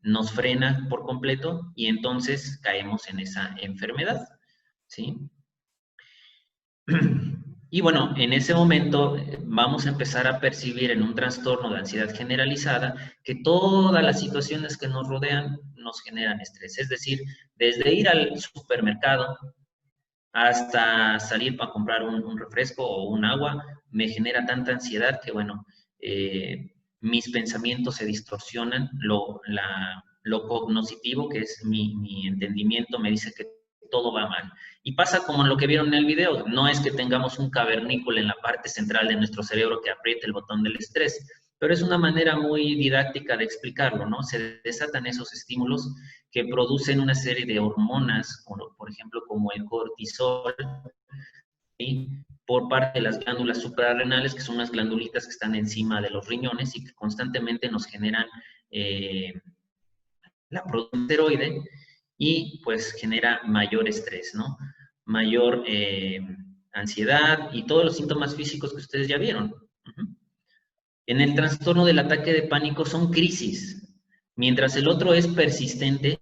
nos frena por completo? Y entonces caemos en esa enfermedad, ¿sí? Y bueno, en ese momento vamos a empezar a percibir en un trastorno de ansiedad generalizada que todas las situaciones que nos rodean nos generan estrés. Es decir, desde ir al supermercado hasta salir para comprar un refresco o un agua, me genera tanta ansiedad que, bueno, mis pensamientos se distorsionan, lo cognoscitivo, que es mi entendimiento, me dice que todo va mal. Y pasa como en lo que vieron en el video, no es que tengamos un cavernícola en la parte central de nuestro cerebro que apriete el botón del estrés, pero es una manera muy didáctica de explicarlo, ¿no? Se desatan esos estímulos que producen una serie de hormonas, por ejemplo, como el cortisol, ¿sí? Por parte de las glándulas suprarrenales, que son unas glandulitas que están encima de los riñones y que constantemente nos generan la producción de esteroide y pues genera mayor estrés, ¿no? Mayor ansiedad y todos los síntomas físicos que ustedes ya vieron. En el trastorno del ataque de pánico son crisis, mientras el otro es persistente,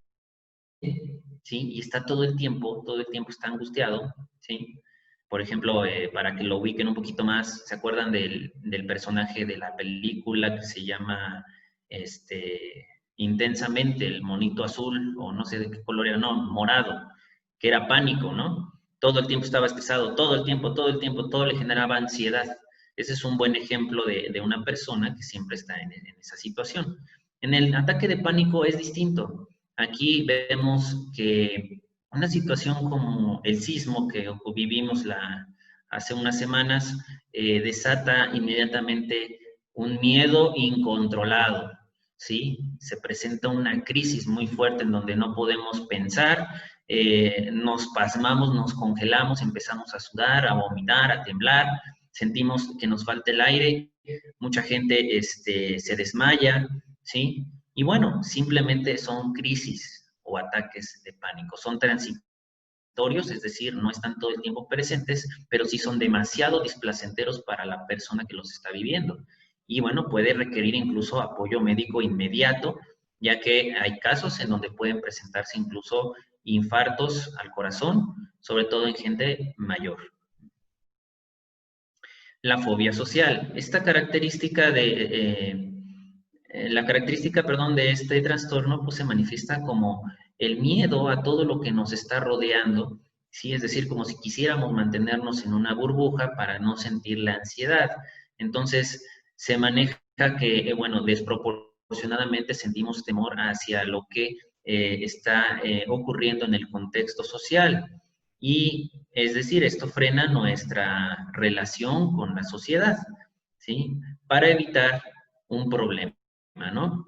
¿sí? Y está todo el tiempo está angustiado, ¿sí? Por ejemplo, para que lo ubiquen un poquito más, ¿se acuerdan del personaje de la película que se llama Intensamente, el monito azul, o no sé de qué color era, no, morado, que era pánico, ¿no? Todo el tiempo estaba estresado, todo le generaba ansiedad. Ese es un buen ejemplo de una persona que siempre está en esa situación. En el ataque de pánico es distinto. Aquí vemos que una situación como el sismo que vivimos hace unas semanas desata inmediatamente un miedo incontrolado, ¿sí? Se presenta una crisis muy fuerte en donde no podemos pensar, nos pasmamos, nos congelamos, empezamos a sudar, a vomitar, a temblar, sentimos que nos falta el aire, mucha gente se desmaya, ¿sí? Y bueno, simplemente son crisis o ataques de pánico, son transitorios, es decir, no están todo el tiempo presentes, pero sí son demasiado displacenteros para la persona que los está viviendo. Y bueno, puede requerir incluso apoyo médico inmediato, ya que hay casos en donde pueden presentarse incluso infartos al corazón, sobre todo en gente mayor. La fobia social. Esta característica la característica, de este trastorno pues se manifiesta como el miedo a todo lo que nos está rodeando, ¿sí? Es decir, como si quisiéramos mantenernos en una burbuja para no sentir la ansiedad. Entonces, se maneja que, bueno, desproporcionadamente sentimos temor hacia lo que está ocurriendo en el contexto social. Y, es decir, esto frena nuestra relación con la sociedad, ¿sí? Para evitar un problema, ¿no?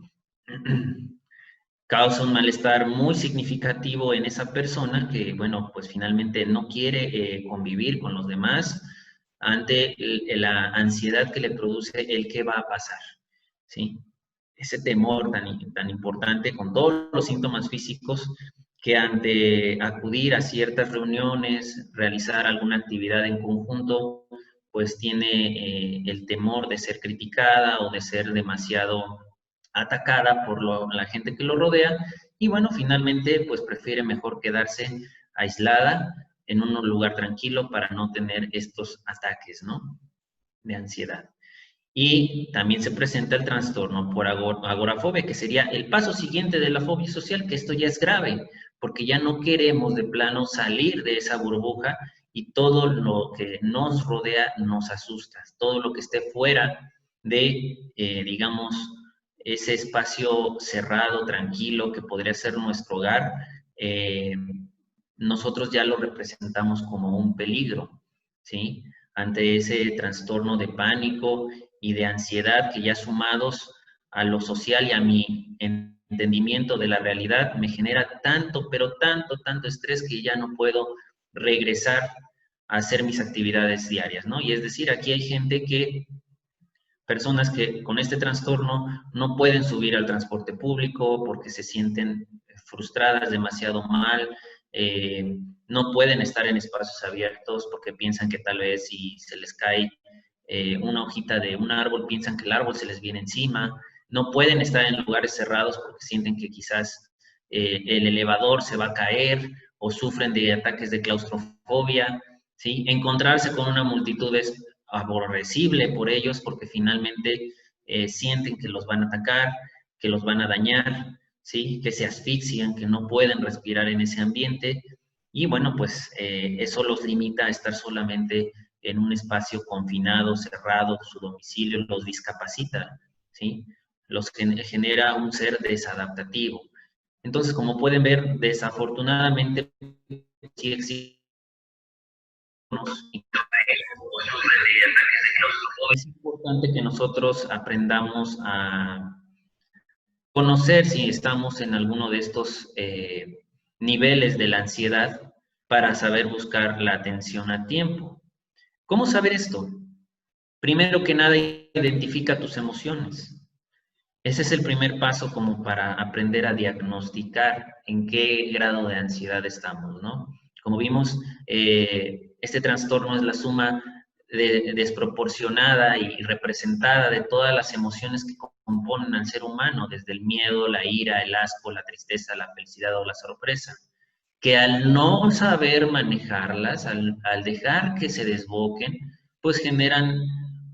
Causa un malestar muy significativo en esa persona que, bueno, pues finalmente no quiere convivir con los demás ante la ansiedad que le produce el qué va a pasar, ¿sí? Ese temor tan importante con todos los síntomas físicos que ante acudir a ciertas reuniones, realizar alguna actividad en conjunto, pues tiene el temor de ser criticada o de ser demasiado atacada por la gente que lo rodea y bueno, finalmente pues prefiere mejor quedarse aislada en un lugar tranquilo para no tener estos ataques, ¿no? De ansiedad. Y también se presenta el trastorno por agorafobia, que sería el paso siguiente de la fobia social, que esto ya es grave, porque ya no queremos de plano salir de esa burbuja y todo lo que nos rodea nos asusta, todo lo que esté fuera de, digamos, ese espacio cerrado, tranquilo, que podría ser nuestro hogar, nosotros ya lo representamos como un peligro, ¿sí? Ante ese trastorno de pánico y de ansiedad que ya sumados a lo social y a mi entendimiento de la realidad me genera tanto, pero tanto estrés que ya no puedo regresar a hacer mis actividades diarias, ¿no? Y es decir, aquí hay gente personas que con este trastorno no pueden subir al transporte público porque se sienten frustradas, demasiado mal, no pueden estar en espacios abiertos porque piensan que tal vez si se les cae una hojita de un árbol, piensan que el árbol se les viene encima, no pueden estar en lugares cerrados porque sienten que quizás el elevador se va a caer o sufren de ataques de claustrofobia, ¿sí? Encontrarse con una multitud es aborrecible por ellos porque finalmente sienten que los van a atacar, que los van a dañar, ¿sí? Que se asfixian, que no pueden respirar en ese ambiente y bueno, pues eso los limita a estar solamente en un espacio confinado, cerrado, su domicilio, los discapacita, ¿sí? Los genera un ser desadaptativo. Entonces, como pueden ver, desafortunadamente sí existen. Es importante que nosotros aprendamos a conocer si estamos en alguno de estos niveles de la ansiedad para saber buscar la atención a tiempo. ¿Cómo saber esto? Primero que nada, identifica tus emociones. Ese es el primer paso como para aprender a diagnosticar en qué grado de ansiedad estamos, ¿no? Como vimos, este trastorno es la suma desproporcionada y representada de todas las emociones que componen al ser humano, desde el miedo, la ira, el asco, la tristeza, la felicidad o la sorpresa, que al no saber manejarlas, al dejar que se desboquen, pues generan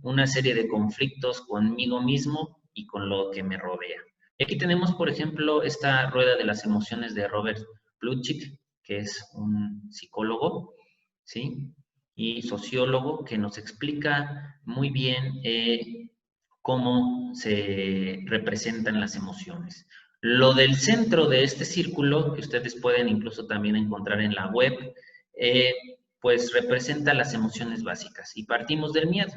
una serie de conflictos conmigo mismo y con lo que me rodea. Y aquí tenemos, por ejemplo, esta rueda de las emociones de Robert Plutchik, que es un psicólogo, ¿sí? Y sociólogo que nos explica muy bien cómo se representan las emociones. Lo del centro de este círculo, que ustedes pueden incluso también encontrar en la web, pues representa las emociones básicas y partimos del miedo.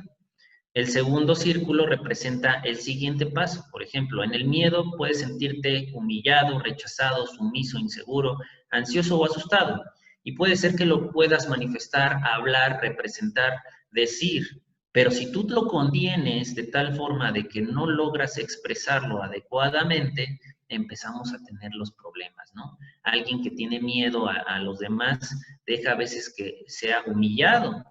El segundo círculo representa el siguiente paso. Por ejemplo, en el miedo puedes sentirte humillado, rechazado, sumiso, inseguro, ansioso o asustado. Y puede ser que lo puedas manifestar, hablar, representar, decir. Pero si tú lo contienes de tal forma de que no logras expresarlo adecuadamente, empezamos a tener los problemas, ¿no? Alguien que tiene miedo a los demás deja a veces que sea humillado,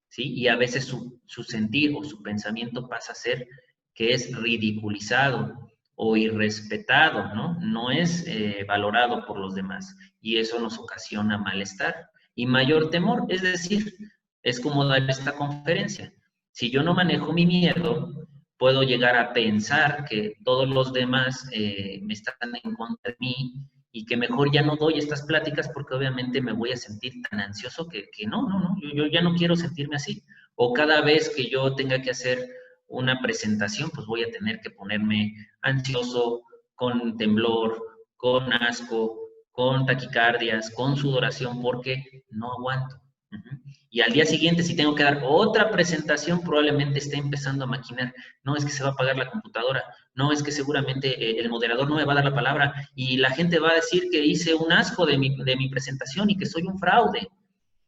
¿sí? Y a veces su sentir o su pensamiento pasa a ser que es ridiculizado o irrespetado, ¿no? No es valorado por los demás y eso nos ocasiona malestar y mayor temor. Es decir, es como dar esta conferencia. Si yo no manejo mi miedo, puedo llegar a pensar que todos los demás me están en contra de mí y que mejor ya no doy estas pláticas porque obviamente me voy a sentir tan ansioso que no, yo ya no quiero sentirme así. O cada vez que yo tenga que hacer una presentación, pues voy a tener que ponerme ansioso, con temblor, con asco, con taquicardias, con sudoración, porque no aguanto. Y al día siguiente, si tengo que dar otra presentación, probablemente esté empezando a maquinar. No, es que se va a apagar la computadora. No, es que seguramente el moderador no me va a dar la palabra y la gente va a decir que hice un asco de mi presentación y que soy un fraude.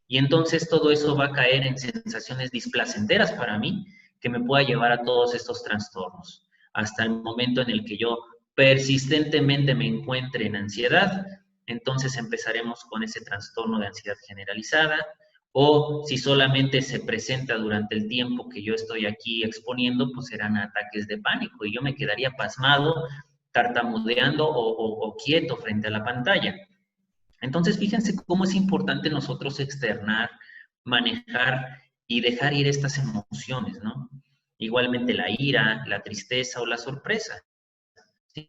Y entonces todo eso va a caer en sensaciones displacenteras para mí que me pueda llevar a todos estos trastornos. Hasta el momento en el que yo persistentemente me encuentre en ansiedad, entonces empezaremos con ese trastorno de ansiedad generalizada, o si solamente se presenta durante el tiempo que yo estoy aquí exponiendo, pues serán ataques de pánico y yo me quedaría pasmado, tartamudeando o quieto frente a la pantalla. Entonces, fíjense cómo es importante nosotros externar, manejar y dejar ir estas emociones, ¿no? Igualmente la ira, la tristeza o la sorpresa.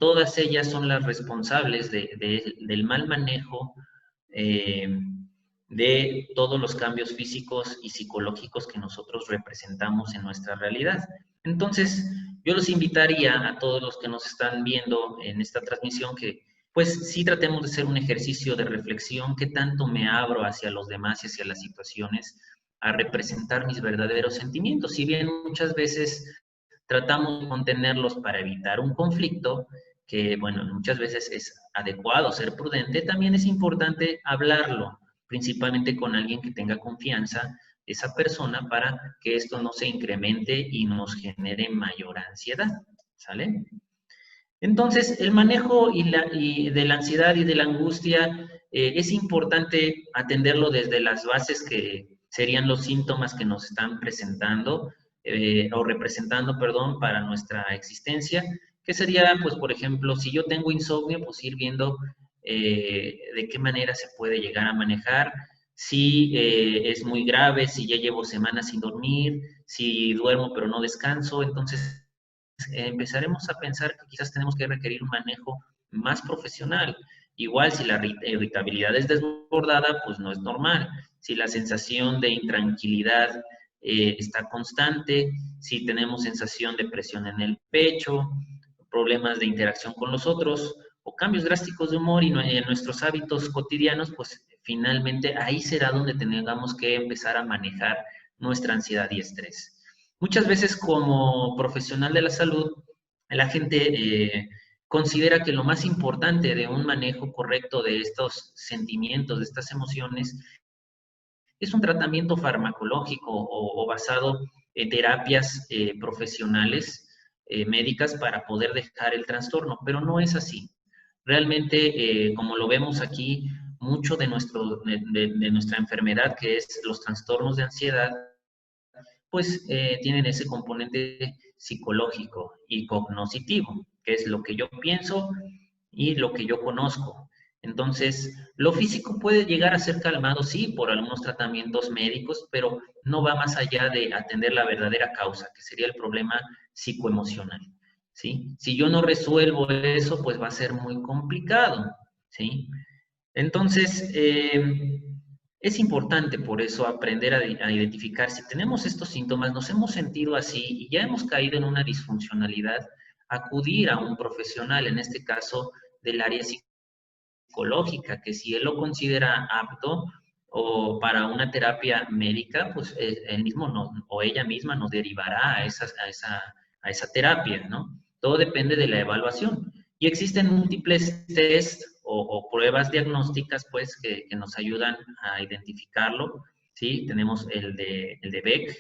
Todas ellas son las responsables del mal manejo de todos los cambios físicos y psicológicos que nosotros representamos en nuestra realidad. Entonces, yo los invitaría a todos los que nos están viendo en esta transmisión que pues sí tratemos de hacer un ejercicio de reflexión, qué tanto me abro hacia los demás y hacia las situaciones a representar mis verdaderos sentimientos. Si bien muchas veces tratamos de contenerlos para evitar un conflicto, que bueno, muchas veces es adecuado ser prudente, también es importante hablarlo, principalmente con alguien que tenga confianza, esa persona, para que esto no se incremente y nos genere mayor ansiedad, ¿sale? Entonces, el manejo de la ansiedad y de la angustia es importante atenderlo desde las bases que serían los síntomas que nos están presentando o representando, perdón, para nuestra existencia, que sería, pues, por ejemplo, si yo tengo insomnio, pues ir viendo de qué manera se puede llegar a manejar, si es muy grave, si ya llevo semanas sin dormir, si duermo pero no descanso, entonces empezaremos a pensar que quizás tenemos que requerir un manejo más profesional. Igual si la irritabilidad es desbordada, pues no es normal. Si la sensación de intranquilidad está constante, si tenemos sensación de presión en el pecho, problemas de interacción con los otros o cambios drásticos de humor y en nuestros hábitos cotidianos, pues finalmente ahí será donde tengamos que empezar a manejar nuestra ansiedad y estrés. Muchas veces como profesional de la salud, la gente considera que lo más importante de un manejo correcto de estos sentimientos, de estas emociones, es un tratamiento farmacológico o basado en terapias profesionales, médicas, para poder dejar el trastorno, pero no es así. Realmente, como lo vemos aquí, mucho de nuestra enfermedad, que es los trastornos de ansiedad, pues tienen ese componente psicológico y cognoscitivo, que es lo que yo pienso y lo que yo conozco. Entonces, lo físico puede llegar a ser calmado, sí, por algunos tratamientos médicos, pero no va más allá de atender la verdadera causa, que sería el problema psicoemocional, ¿sí? Si yo no resuelvo eso, pues va a ser muy complicado, ¿sí? Entonces, es importante por eso aprender a identificar si tenemos estos síntomas, nos hemos sentido así y ya hemos caído en una disfuncionalidad, acudir a un profesional, en este caso del área psicológica, que si él lo considera apto o para una terapia médica, pues él mismo o ella misma nos derivará a esa terapia, ¿no? Todo depende de la evaluación. Y existen múltiples test o pruebas diagnósticas, pues, que nos ayudan a identificarlo, ¿sí? Tenemos el de Beck,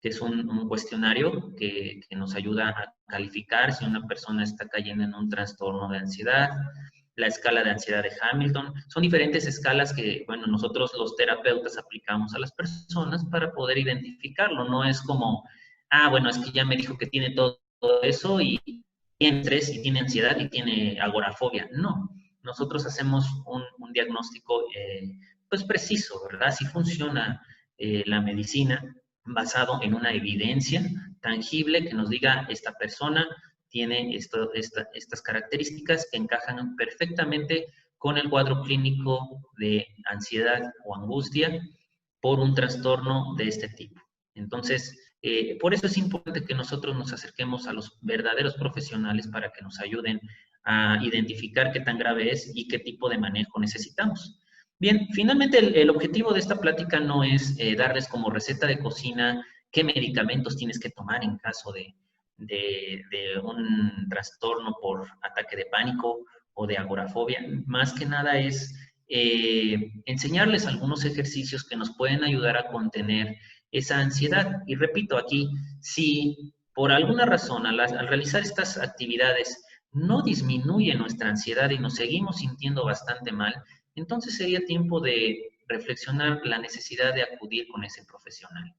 que es un cuestionario que nos ayuda a calificar si una persona está cayendo en un trastorno de ansiedad. La escala de ansiedad de Hamilton. Son diferentes escalas que, bueno, nosotros los terapeutas aplicamos a las personas para poder identificarlo. No es como, bueno, es que ya me dijo que tiene todo eso y tiene estrés y tiene ansiedad y tiene agorafobia. No, nosotros hacemos un diagnóstico pues preciso, ¿verdad? Así funciona la medicina, basado en una evidencia tangible que nos diga esta persona tiene estas características que encajan perfectamente con el cuadro clínico de ansiedad o angustia por un trastorno de este tipo. Entonces, por eso es importante que nosotros nos acerquemos a los verdaderos profesionales para que nos ayuden a identificar qué tan grave es y qué tipo de manejo necesitamos. Bien, finalmente el objetivo de esta plática no es darles como receta de cocina qué medicamentos tienes que tomar en caso de un trastorno por ataque de pánico o de agorafobia. Más que nada es enseñarles algunos ejercicios que nos pueden ayudar a contener esa ansiedad. Y repito aquí, si por alguna razón al realizar estas actividades no disminuye nuestra ansiedad y nos seguimos sintiendo bastante mal, entonces sería tiempo de reflexionar la necesidad de acudir con ese profesional,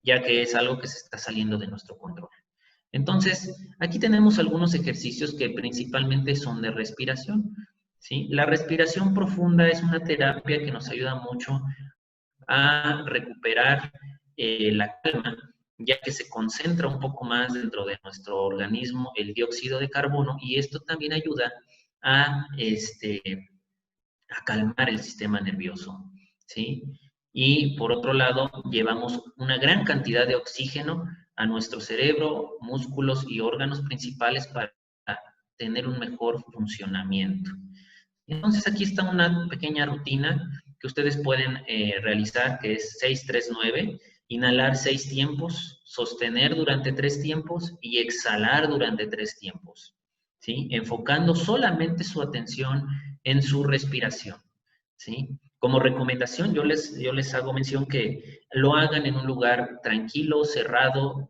ya que es algo que se está saliendo de nuestro control. Entonces, aquí tenemos algunos ejercicios que principalmente son de respiración, ¿sí? La respiración profunda es una terapia que nos ayuda mucho a recuperar la calma, ya que se concentra un poco más dentro de nuestro organismo el dióxido de carbono y esto también ayuda a calmar el sistema nervioso, ¿sí? Y por otro lado, llevamos una gran cantidad de oxígeno a nuestro cerebro, músculos y órganos principales para tener un mejor funcionamiento. Entonces aquí está una pequeña rutina que ustedes pueden realizar, que es 6-3-9, inhalar 6 tiempos, sostener durante 3 tiempos y exhalar durante 3 tiempos, ¿sí? Enfocando solamente su atención en su respiración, ¿sí? Como recomendación, yo les hago mención que lo hagan en un lugar tranquilo, cerrado,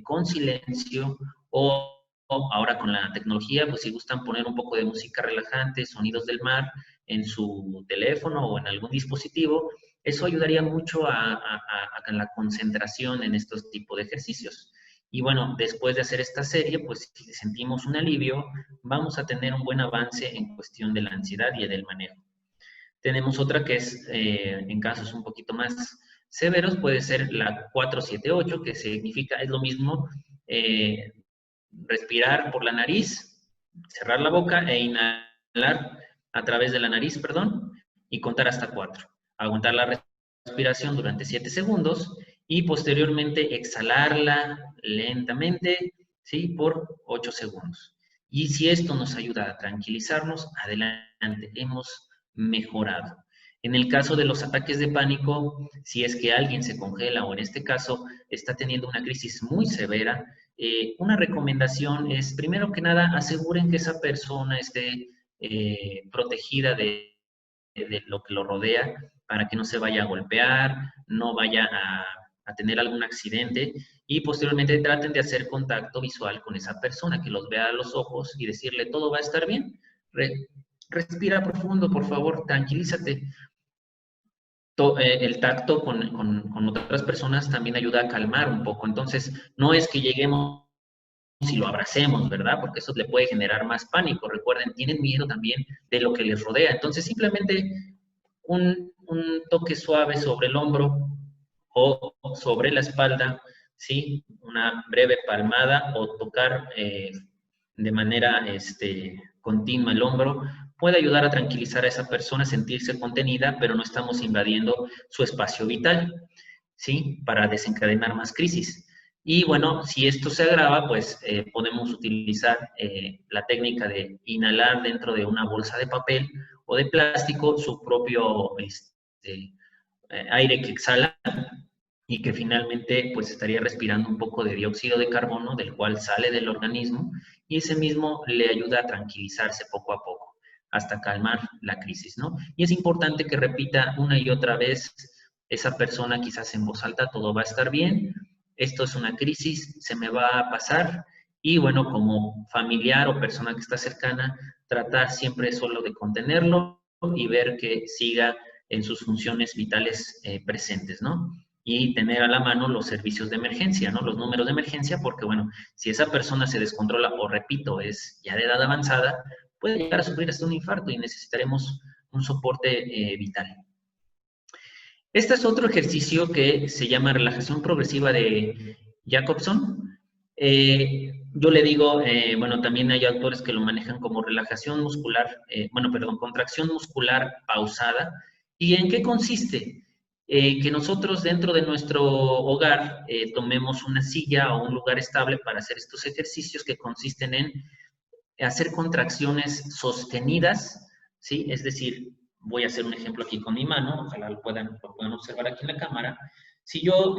con silencio, o ahora con la tecnología, pues si gustan poner un poco de música relajante, sonidos del mar en su teléfono o en algún dispositivo, eso ayudaría mucho a la concentración en estos tipos de ejercicios. Y bueno, después de hacer esta serie, pues si sentimos un alivio, vamos a tener un buen avance en cuestión de la ansiedad y del manejo. Tenemos otra que es, en casos un poquito más severos, puede ser la 4-7-8, que significa, es lo mismo, respirar por la nariz, cerrar la boca e inhalar a través de la nariz, perdón, y contar hasta 4. Aguantar la respiración durante 7 segundos y posteriormente exhalarla lentamente, ¿sí? Por 8 segundos. Y si esto nos ayuda a tranquilizarnos, adelante, hemos mejorado. En el caso de los ataques de pánico, si es que alguien se congela o en este caso está teniendo una crisis muy severa, una recomendación es, primero que nada, aseguren que esa persona esté protegida de lo que lo rodea para que no se vaya a golpear, no vaya a tener algún accidente y posteriormente traten de hacer contacto visual con esa persona, que los vea a los ojos y decirle todo va a estar bien. Respira profundo, por favor, tranquilízate. El tacto con otras personas también ayuda a calmar un poco. Entonces, no es que lleguemos y lo abracemos, ¿verdad? Porque eso le puede generar más pánico. Recuerden, tienen miedo también de lo que les rodea. Entonces, simplemente un toque suave sobre el hombro o sobre la espalda, ¿sí? Una breve palmada o tocar de manera continua el hombro puede ayudar a tranquilizar a esa persona, sentirse contenida, pero no estamos invadiendo su espacio vital, ¿sí? Para desencadenar más crisis. Y bueno, si esto se agrava, pues podemos utilizar la técnica de inhalar dentro de una bolsa de papel o de plástico su propio aire que exhala y que finalmente pues estaría respirando un poco de dióxido de carbono, del cual sale del organismo, y ese mismo le ayuda a tranquilizarse poco a poco, hasta calmar la crisis, ¿no? Y es importante que repita una y otra vez esa persona, quizás en voz alta, todo va a estar bien, esto es una crisis, se me va a pasar, y bueno, como familiar o persona que está cercana, tratar siempre solo de contenerlo y ver que siga en sus funciones vitales presentes, ¿no? Y tener a la mano los servicios de emergencia, ¿no? Los números de emergencia, porque, bueno, si esa persona se descontrola o, repito, es ya de edad avanzada, puede llegar a sufrir hasta un infarto y necesitaremos un soporte vital. Este es otro ejercicio que se llama relajación progresiva de Jacobson. Yo le digo, bueno, también hay autores que lo manejan como relajación muscular, contracción muscular pausada. ¿Y en qué consiste? Que nosotros dentro de nuestro hogar tomemos una silla o un lugar estable para hacer estos ejercicios que consisten en hacer contracciones sostenidas, ¿sí? Es decir, voy a hacer un ejemplo aquí con mi mano, ojalá lo puedan observar aquí en la cámara. Si yo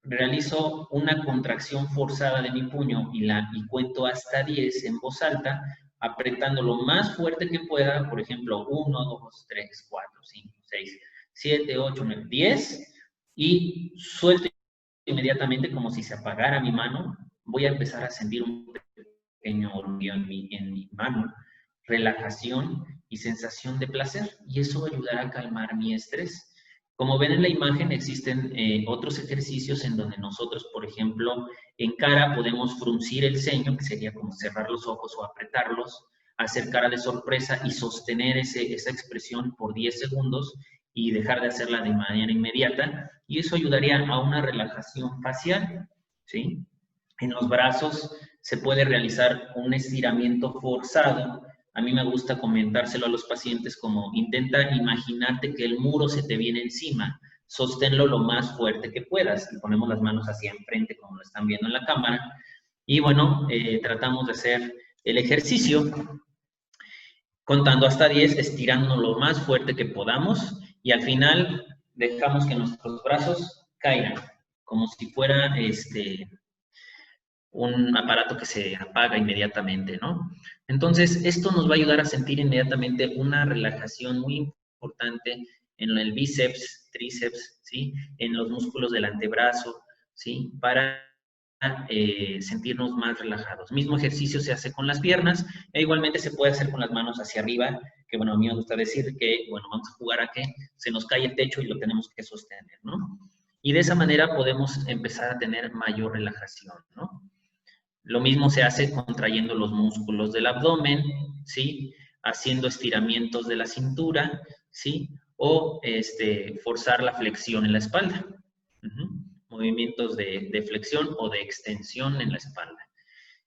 realizo una contracción forzada de mi puño y cuento hasta 10 en voz alta, apretando lo más fuerte que pueda, por ejemplo, 1, 2, 3, 4, 5, 6, 7, 8, 9, 10, y suelto inmediatamente como si se apagara mi mano, voy a empezar a sentir un pequeño orgullo en mi mano, relajación y sensación de placer, y eso ayudará a calmar mi estrés. Como ven en la imagen, existen otros ejercicios en donde nosotros, por ejemplo, en cara podemos fruncir el ceño, que sería como cerrar los ojos o apretarlos, hacer cara de sorpresa y sostener esa expresión por 10 segundos y dejar de hacerla de manera inmediata, y eso ayudaría a una relajación facial, ¿sí? En los brazos se puede realizar un estiramiento forzado. A mí me gusta comentárselo a los pacientes como intenta imaginarte que el muro se te viene encima, sosténlo lo más fuerte que puedas y ponemos las manos hacia enfrente como lo están viendo en la cámara y bueno, tratamos de hacer el ejercicio contando hasta 10, estirando lo más fuerte que podamos y al final dejamos que nuestros brazos caigan como si fuera un aparato que se apaga inmediatamente, ¿no? Entonces, esto nos va a ayudar a sentir inmediatamente una relajación muy importante en el bíceps, tríceps, ¿sí? En los músculos del antebrazo, ¿sí? Para sentirnos más relajados. Mismo ejercicio se hace con las piernas e igualmente se puede hacer con las manos hacia arriba, que bueno, a mí me gusta decir que, bueno, vamos a jugar a que se nos cae el techo y lo tenemos que sostener, ¿no? Y de esa manera podemos empezar a tener mayor relajación, ¿no? Lo mismo se hace contrayendo los músculos del abdomen, ¿sí? Haciendo estiramientos de la cintura, ¿sí? O forzar la flexión en la espalda. Movimientos de flexión o de extensión en la espalda.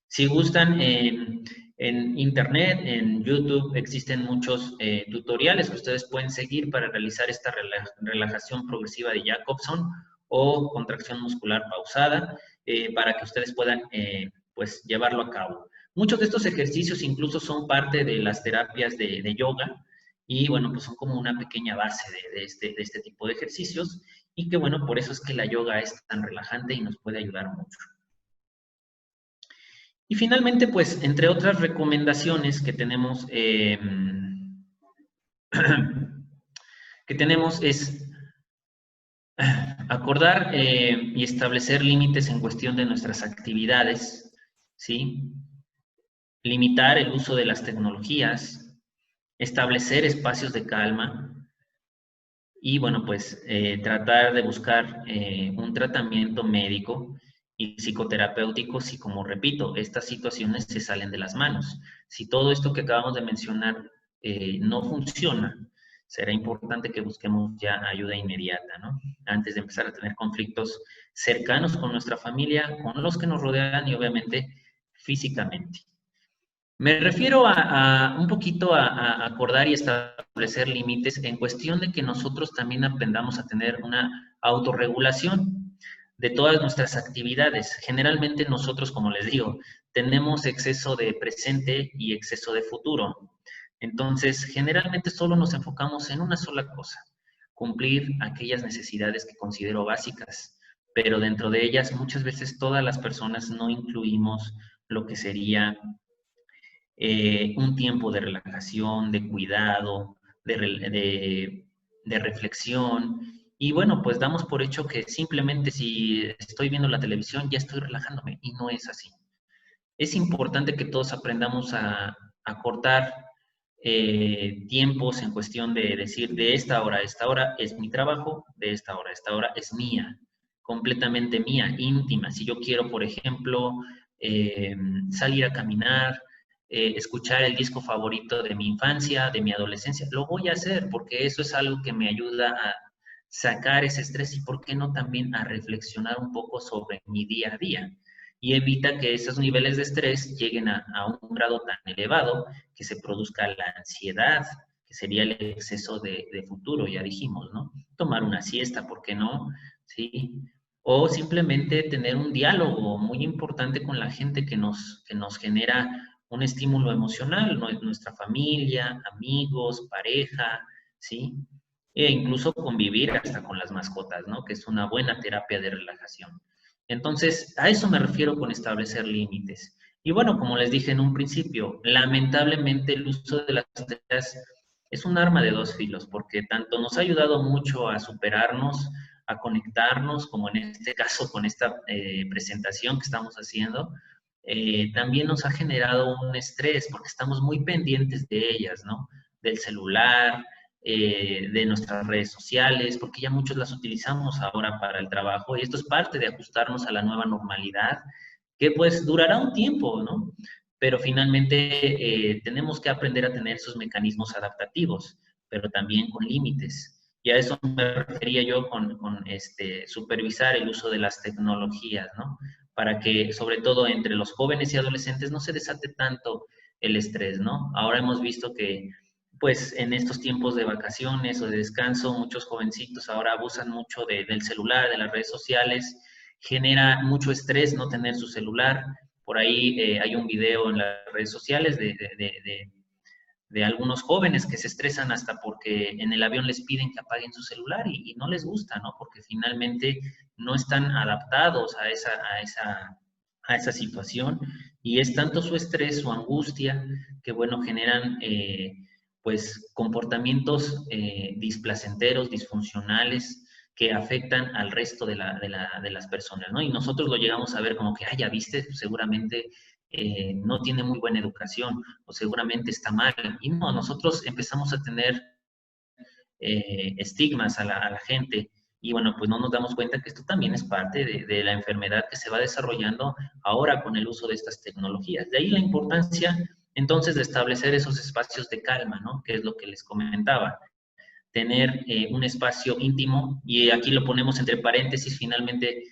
Si gustan, en internet, en YouTube, existen muchos tutoriales que ustedes pueden seguir para realizar esta relajación progresiva de Jacobson o contracción muscular pausada, para que ustedes puedan pues llevarlo a cabo. Muchos de estos ejercicios incluso son parte de las terapias de yoga Y bueno, pues son como una pequeña base de este tipo de ejercicios, y que bueno, por eso es que la yoga es tan relajante y nos puede ayudar mucho. Y finalmente, pues, entre otras recomendaciones que tenemos, es acordar y establecer límites en cuestión de nuestras actividades, ¿sí? Limitar el uso de las tecnologías, establecer espacios de calma y, bueno, pues tratar de buscar un tratamiento médico y psicoterapéutico si, como repito, estas situaciones se salen de las manos. Si todo esto que acabamos de mencionar no funciona, será importante que busquemos ya ayuda inmediata, ¿no? Antes de empezar a tener conflictos cercanos con nuestra familia, con los que nos rodean y obviamente físicamente. Me refiero a un poquito a acordar y establecer límites en cuestión de que nosotros también aprendamos a tener una autorregulación de todas nuestras actividades. Generalmente nosotros, como les digo, tenemos exceso de presente y exceso de futuro. Entonces, generalmente solo nos enfocamos en una sola cosa, cumplir aquellas necesidades que considero básicas, pero dentro de ellas muchas veces todas las personas no incluimos lo que sería un tiempo de relajación, de cuidado, de reflexión. Y bueno, pues damos por hecho que simplemente si estoy viendo la televisión ya estoy relajándome, y no es así. Es importante que todos aprendamos a cortar tiempos en cuestión de decir de esta hora a esta hora es mi trabajo, de esta hora a esta hora es mía, completamente mía, íntima. Si yo quiero, por ejemplo, salir a caminar, escuchar el disco favorito de mi infancia, de mi adolescencia, lo voy a hacer porque eso es algo que me ayuda a sacar ese estrés y, ¿por qué no, también a reflexionar un poco sobre mi día a día? Y evita que esos niveles de estrés lleguen a un grado tan elevado que se produzca la ansiedad, que sería el exceso de futuro, ya dijimos, ¿no? Tomar una siesta, ¿por qué no? ¿Sí? O simplemente tener un diálogo muy importante con la gente que nos genera un estímulo emocional, nuestra familia, amigos, pareja, ¿sí? E incluso convivir hasta con las mascotas, ¿no? Que es una buena terapia de relajación. Entonces, a eso me refiero con establecer límites. Y bueno, como les dije en un principio, lamentablemente el uso de las pantallas es un arma de dos filos, porque tanto nos ha ayudado mucho a superarnos, a conectarnos, como en este caso con esta presentación que estamos haciendo, también nos ha generado un estrés, porque estamos muy pendientes de ellas, ¿no? Del celular, de nuestras redes sociales, porque ya muchos las utilizamos ahora para el trabajo, y esto es parte de ajustarnos a la nueva normalidad, que pues durará un tiempo, ¿no? Pero finalmente tenemos que aprender a tener esos mecanismos adaptativos, pero también con límites. Y a eso me refería yo con supervisar el uso de las tecnologías, ¿no? Para que, sobre todo entre los jóvenes y adolescentes, no se desate tanto el estrés, ¿no? Ahora hemos visto que pues en estos tiempos de vacaciones o de descanso, muchos jovencitos ahora abusan mucho del celular, de las redes sociales, genera mucho estrés no tener su celular. Por ahí hay un video en las redes sociales de algunos jóvenes que se estresan hasta porque en el avión les piden que apaguen su celular y no les gusta, ¿no? Porque finalmente no están adaptados a esa situación, y es tanto su estrés, su angustia, que bueno, generan pues comportamientos displacenteros, disfuncionales, que afectan al resto de las personas, ¿no? Y nosotros lo llegamos a ver como que, ya viste, seguramente no tiene muy buena educación o seguramente está mal. Y no, nosotros empezamos a tener estigmas a la gente, y bueno, pues no nos damos cuenta que esto también es parte de la enfermedad que se va desarrollando ahora con el uso de estas tecnologías. De ahí la importancia entonces de establecer esos espacios de calma, ¿no? Que es lo que les comentaba. Tener un espacio íntimo, y aquí lo ponemos entre paréntesis, finalmente,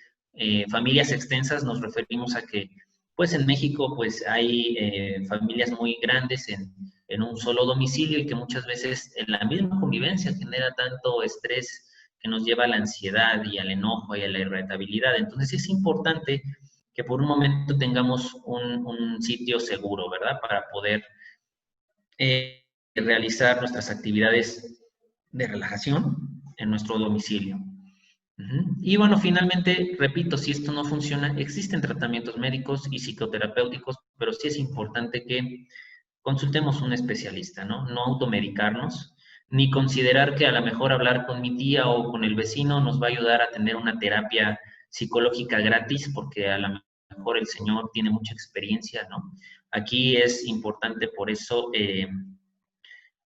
familias extensas, nos referimos a que, pues en México, pues hay familias muy grandes en un solo domicilio, y que muchas veces en la misma convivencia genera tanto estrés que nos lleva a la ansiedad y al enojo y a la irritabilidad. Entonces es importante que por un momento tengamos un sitio seguro, ¿verdad? Para poder realizar nuestras actividades de relajación en nuestro domicilio. Y bueno, finalmente, repito, si esto no funciona, existen tratamientos médicos y psicoterapéuticos, pero sí es importante que consultemos un especialista, ¿no? No automedicarnos, ni considerar que a lo mejor hablar con mi tía o con el vecino nos va a ayudar a tener una terapia psicológica gratis, porque a lo mejor el señor tiene mucha experiencia, ¿no? Aquí es importante por eso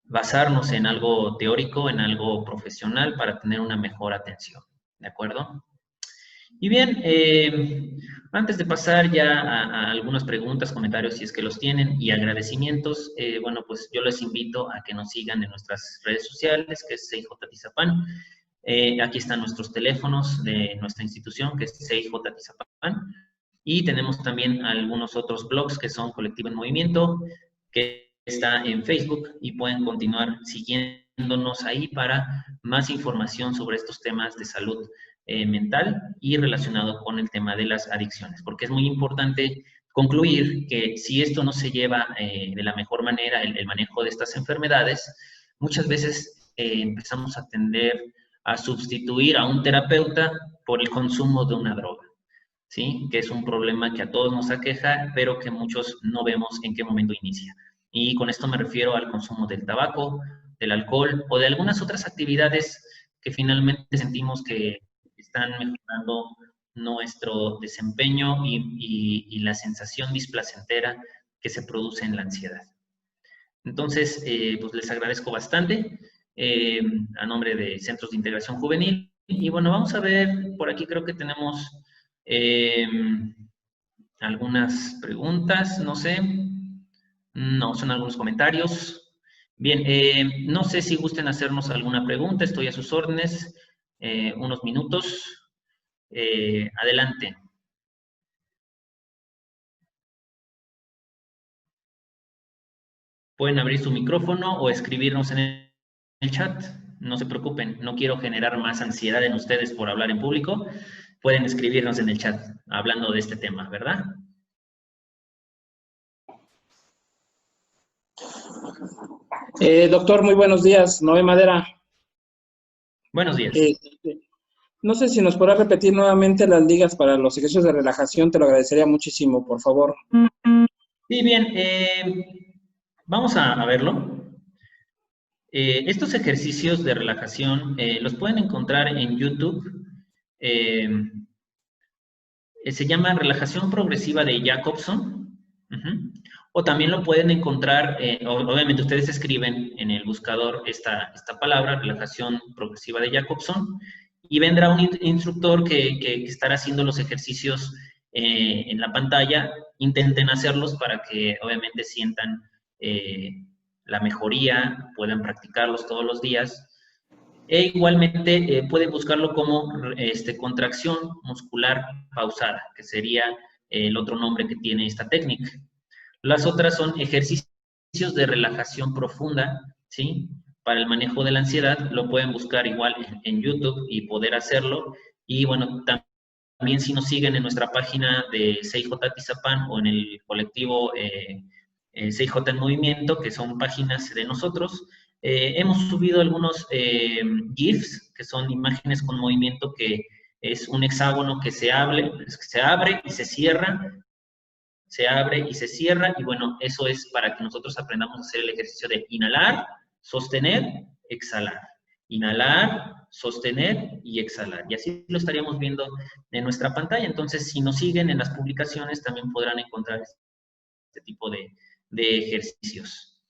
basarnos en algo teórico, en algo profesional para tener una mejor atención, ¿de acuerdo? Y bien, antes de pasar ya a algunas preguntas, comentarios, si es que los tienen, y agradecimientos, bueno, pues yo les invito a que nos sigan en nuestras redes sociales, que es CIJ Tizapán. Aquí están nuestros teléfonos de nuestra institución, que es CIJ Tizapán. Y tenemos también algunos otros blogs que son Colectivo en Movimiento, que está en Facebook, y pueden continuar siguiéndonos ahí para más información sobre estos temas de salud mental y relacionado con el tema de las adicciones, porque es muy importante concluir que si esto no se lleva de la mejor manera, el manejo de estas enfermedades, muchas veces empezamos a tender a sustituir a un terapeuta por el consumo de una droga, ¿sí? Que es un problema que a todos nos aqueja, pero que muchos no vemos en qué momento inicia. Y con esto me refiero al consumo del tabaco, del alcohol o de algunas otras actividades que finalmente sentimos que están mejorando nuestro desempeño y la sensación displacentera que se produce en la ansiedad. Entonces, pues les agradezco bastante a nombre de Centros de Integración Juvenil. Y bueno, vamos a ver, por aquí creo que tenemos algunas preguntas, no sé. No, son algunos comentarios. Bien, no sé si gusten hacernos alguna pregunta, estoy a sus órdenes. Unos minutos. Adelante. Pueden abrir su micrófono o escribirnos en el chat. No se preocupen, no quiero generar más ansiedad en ustedes por hablar en público. Pueden escribirnos en el chat hablando de este tema, ¿verdad? Doctor, muy buenos días. Noé Madera. Buenos días. No sé si nos podrá repetir nuevamente las ligas para los ejercicios de relajación. Te lo agradecería muchísimo, por favor. Sí, bien. Vamos a verlo. Estos ejercicios de relajación los pueden encontrar en YouTube. Se llama Relajación Progresiva de Jacobson. O también lo pueden encontrar, obviamente ustedes escriben en el buscador esta palabra, Relajación Progresiva de Jacobson, y vendrá un instructor que estará haciendo los ejercicios en la pantalla. Intenten hacerlos para que obviamente sientan la mejoría, puedan practicarlos todos los días. E igualmente pueden buscarlo como contracción muscular pausada, que sería el otro nombre que tiene esta técnica. Las otras son ejercicios de relajación profunda, ¿sí? Para el manejo de la ansiedad, lo pueden buscar igual en YouTube y poder hacerlo. Y bueno, también si nos siguen en nuestra página de CIJ Tizapán o en el colectivo CIJ en Movimiento, que son páginas de nosotros, hemos subido algunos GIFs, que son imágenes con movimiento, que es un hexágono que se abre y se cierra, se abre y se cierra, y bueno, eso es para que nosotros aprendamos a hacer el ejercicio de inhalar, sostener, exhalar. Inhalar, sostener y exhalar. Y así lo estaríamos viendo en nuestra pantalla. Entonces, si nos siguen en las publicaciones, también podrán encontrar este tipo de ejercicios.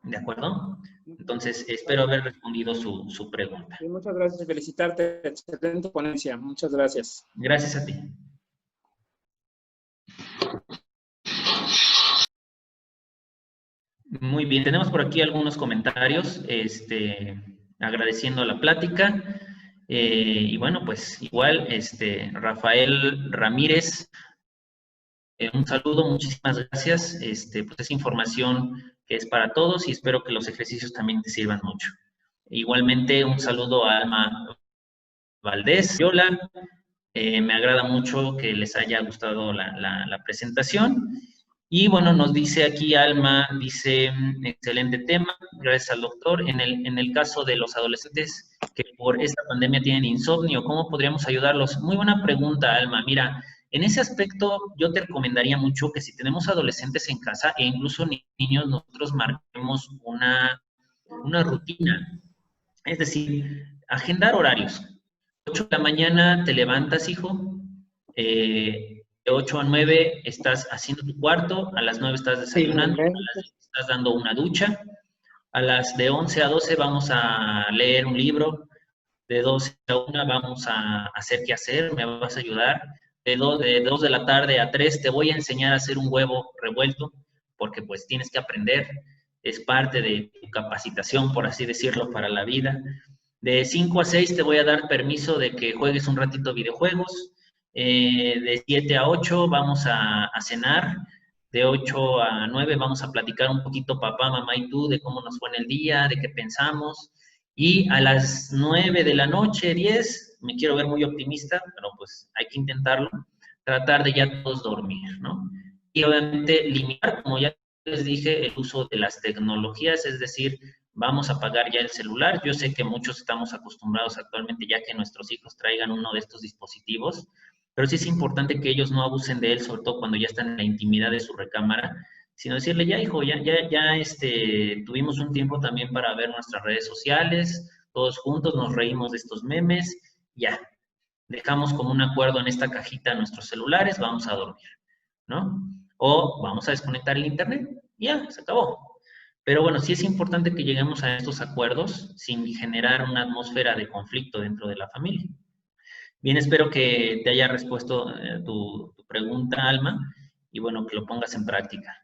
¿De acuerdo? Entonces, espero haber respondido su pregunta. Sí, muchas gracias y felicitarte. Excelente ponencia. Muchas gracias. Gracias a ti. Muy bien, tenemos por aquí algunos comentarios, agradeciendo la plática. Y bueno, pues igual, Rafael Ramírez, un saludo, muchísimas gracias. Pues es información que es para todos y espero que los ejercicios también te sirvan mucho. Igualmente, un saludo a Alma Valdés. Yola, me agrada mucho que les haya gustado la presentación. Y bueno, nos dice aquí Alma, dice, excelente tema, gracias al doctor. En el caso de los adolescentes que por esta pandemia tienen insomnio, ¿cómo podríamos ayudarlos? Muy buena pregunta, Alma. Mira, en ese aspecto yo te recomendaría mucho que si tenemos adolescentes en casa e incluso niños, nosotros marquemos una rutina. Es decir, agendar horarios. 8 de la mañana te levantas, hijo, de 8 a 9 estás haciendo tu cuarto, a las 9 estás desayunando, a las 10 estás dando una ducha, a las de 11 a 12 vamos a leer un libro, de 12 a 1 vamos a hacer qué hacer, me vas a ayudar, de 2 de la tarde a 3 te voy a enseñar a hacer un huevo revuelto, porque pues tienes que aprender, es parte de tu capacitación, por así decirlo, para la vida. De 5 a 6 te voy a dar permiso de que juegues un ratito videojuegos. De 7 a 8 vamos a cenar. De 8 a 9 vamos a platicar un poquito papá, mamá y tú de cómo nos fue en el día, de qué pensamos. Y a las 9 de la noche, 10, me quiero ver muy optimista, pero pues hay que intentarlo, tratar de ya todos dormir, ¿no? Y obviamente limitar, como ya les dije, el uso de las tecnologías, es decir, vamos a apagar ya el celular. Yo sé que muchos estamos acostumbrados actualmente ya que nuestros hijos traigan uno de estos dispositivos, pero sí es importante que ellos no abusen de él, sobre todo cuando ya están en la intimidad de su recámara, sino decirle, ya hijo, ya tuvimos un tiempo también para ver nuestras redes sociales, todos juntos nos reímos de estos memes, ya, dejamos como un acuerdo en esta cajita nuestros celulares, vamos a dormir, ¿no? O vamos a desconectar el internet, ya, se acabó. Pero bueno, sí es importante que lleguemos a estos acuerdos sin generar una atmósfera de conflicto dentro de la familia. Bien, espero que te haya respuesto tu pregunta, Alma, y bueno, que lo pongas en práctica.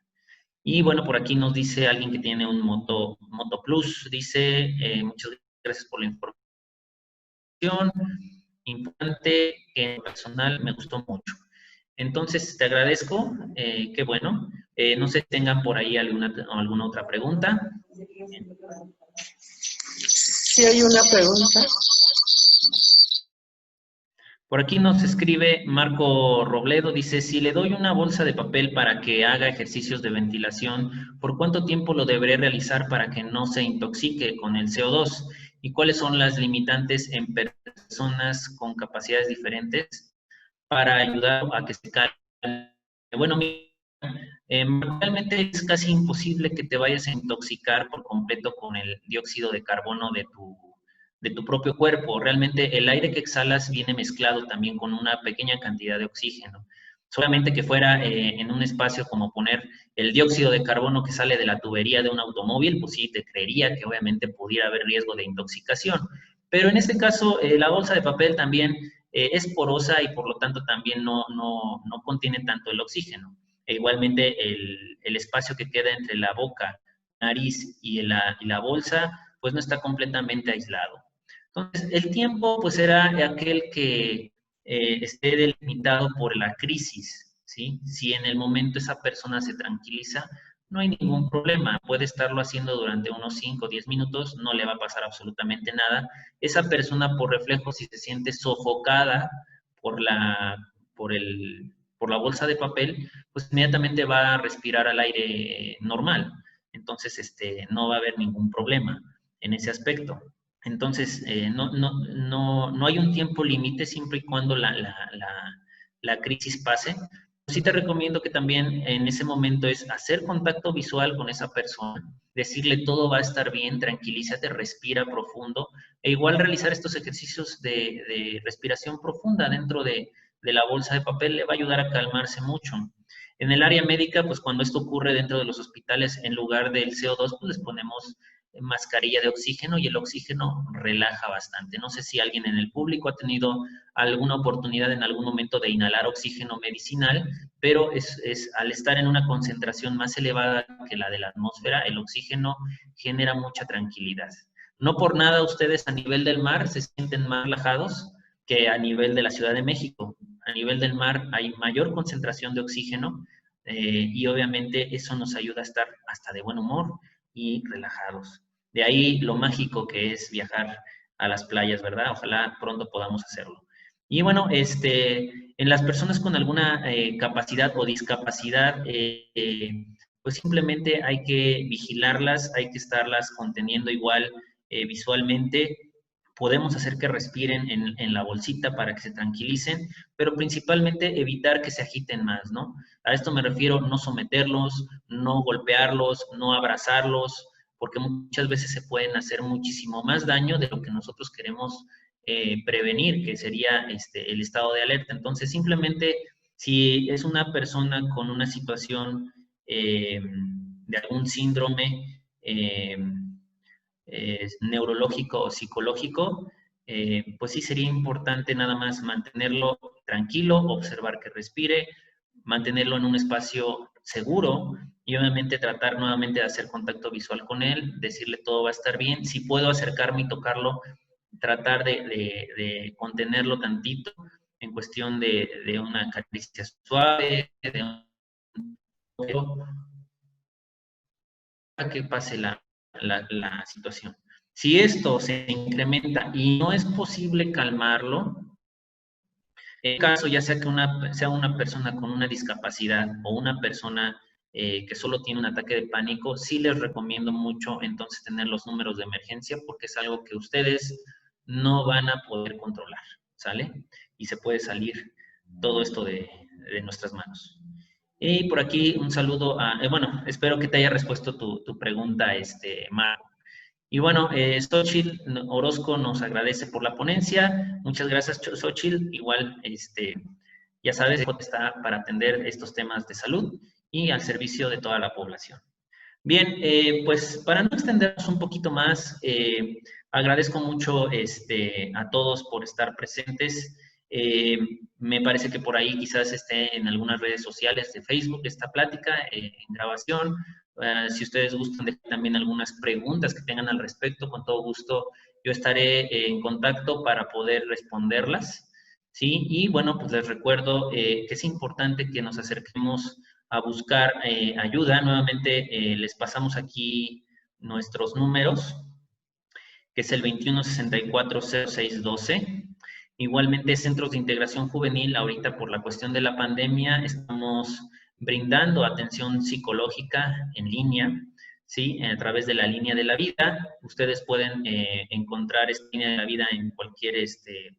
Y bueno, por aquí nos dice alguien que tiene un Moto Plus, dice, muchas gracias por la información, importante que en personal me gustó mucho. Entonces, te agradezco, qué bueno. No sé si tengan por ahí alguna otra pregunta. Sí hay una pregunta. Por aquí nos escribe Marco Robledo, dice, si le doy una bolsa de papel para que haga ejercicios de ventilación, ¿por cuánto tiempo lo deberé realizar para que no se intoxique con el CO2? ¿Y cuáles son las limitantes en personas con capacidades diferentes para ayudar a que se calme? Bueno, realmente es casi imposible que te vayas a intoxicar por completo con el dióxido de carbono de tu propio cuerpo. Realmente el aire que exhalas viene mezclado también con una pequeña cantidad de oxígeno. Solamente que fuera en un espacio como poner el dióxido de carbono que sale de la tubería de un automóvil, pues sí, te creería que obviamente pudiera haber riesgo de intoxicación. Pero en este caso, la bolsa de papel también es porosa y por lo tanto también no contiene tanto el oxígeno. E igualmente el espacio que queda entre la boca, nariz y la bolsa, pues no está completamente aislado. Entonces, el tiempo pues era aquel que esté delimitado por la crisis, ¿sí? Si en el momento esa persona se tranquiliza, no hay ningún problema, puede estarlo haciendo durante unos 5 o 10 minutos, no le va a pasar absolutamente nada. Esa persona por reflejo, si se siente sofocada por por la bolsa de papel, pues inmediatamente va a respirar al aire normal. Entonces, no va a haber ningún problema en ese aspecto. Entonces, no hay un tiempo límite siempre y cuando la crisis pase. Sí te recomiendo que también en ese momento es hacer contacto visual con esa persona, decirle todo va a estar bien, tranquilízate, respira profundo, e igual realizar estos ejercicios de respiración profunda dentro de la bolsa de papel le va a ayudar a calmarse mucho. En el área médica, pues cuando esto ocurre dentro de los hospitales, en lugar del CO2, pues les ponemos mascarilla de oxígeno y el oxígeno relaja bastante. No sé si alguien en el público ha tenido alguna oportunidad en algún momento de inhalar oxígeno medicinal, pero al estar en una concentración más elevada que la de la atmósfera, el oxígeno genera mucha tranquilidad. No por nada ustedes a nivel del mar se sienten más relajados que a nivel de la Ciudad de México. A nivel del mar hay mayor concentración de oxígeno y obviamente eso nos ayuda a estar hasta de buen humor y relajados. De ahí lo mágico que es viajar a las playas, ¿verdad? Ojalá pronto podamos hacerlo. Y bueno, en En las personas con alguna capacidad o discapacidad, pues simplemente hay que vigilarlas, hay que estarlas conteniendo igual visualmente. Podemos hacer que respiren en la bolsita para que se tranquilicen, pero principalmente evitar que se agiten más, ¿no? A esto me refiero, no someterlos, no golpearlos, no abrazarlos, porque muchas veces se pueden hacer muchísimo más daño de lo que nosotros queremos prevenir, que sería el estado de alerta. Entonces, simplemente, si es una persona con una situación de algún síndrome neurológico o psicológico, pues sí sería importante nada más mantenerlo tranquilo, observar que respire, mantenerlo en un espacio seguro y obviamente tratar nuevamente de hacer contacto visual con él, decirle todo va a estar bien. Si puedo acercarme y tocarlo, tratar de contenerlo tantito en cuestión de una caricia suave, de un para que pase la situación. Si esto se incrementa y no es posible calmarlo, en caso ya sea que sea una persona con una discapacidad o una persona que solo tiene un ataque de pánico, sí les recomiendo mucho entonces tener los números de emergencia porque es algo que ustedes no van a poder controlar, ¿sale? Y se puede salir todo esto de nuestras manos. Y por aquí un saludo a, bueno, espero que te haya respuesto tu pregunta, Marco. Y bueno, Xochitl Orozco nos agradece por la ponencia. Muchas gracias, Xochitl. Igual, ya sabes, está para atender estos temas de salud y al servicio de toda la población. Bien, pues para no extendernos un poquito más, agradezco mucho a todos por estar presentes. Me parece que por ahí quizás esté en algunas redes sociales de Facebook esta plática en grabación. Si ustedes gustan dejar también algunas preguntas que tengan al respecto, con todo gusto yo estaré en contacto para poder responderlas. ¿Sí? Y bueno, pues les recuerdo que es importante que nos acerquemos a buscar ayuda. Nuevamente les pasamos aquí nuestros números, que es el 21640612. Igualmente, Centros de Integración Juvenil, ahorita por la cuestión de la pandemia, estamos brindando atención psicológica en línea, ¿sí? A través de la línea de la vida. Ustedes pueden encontrar esta línea de la vida en cualquier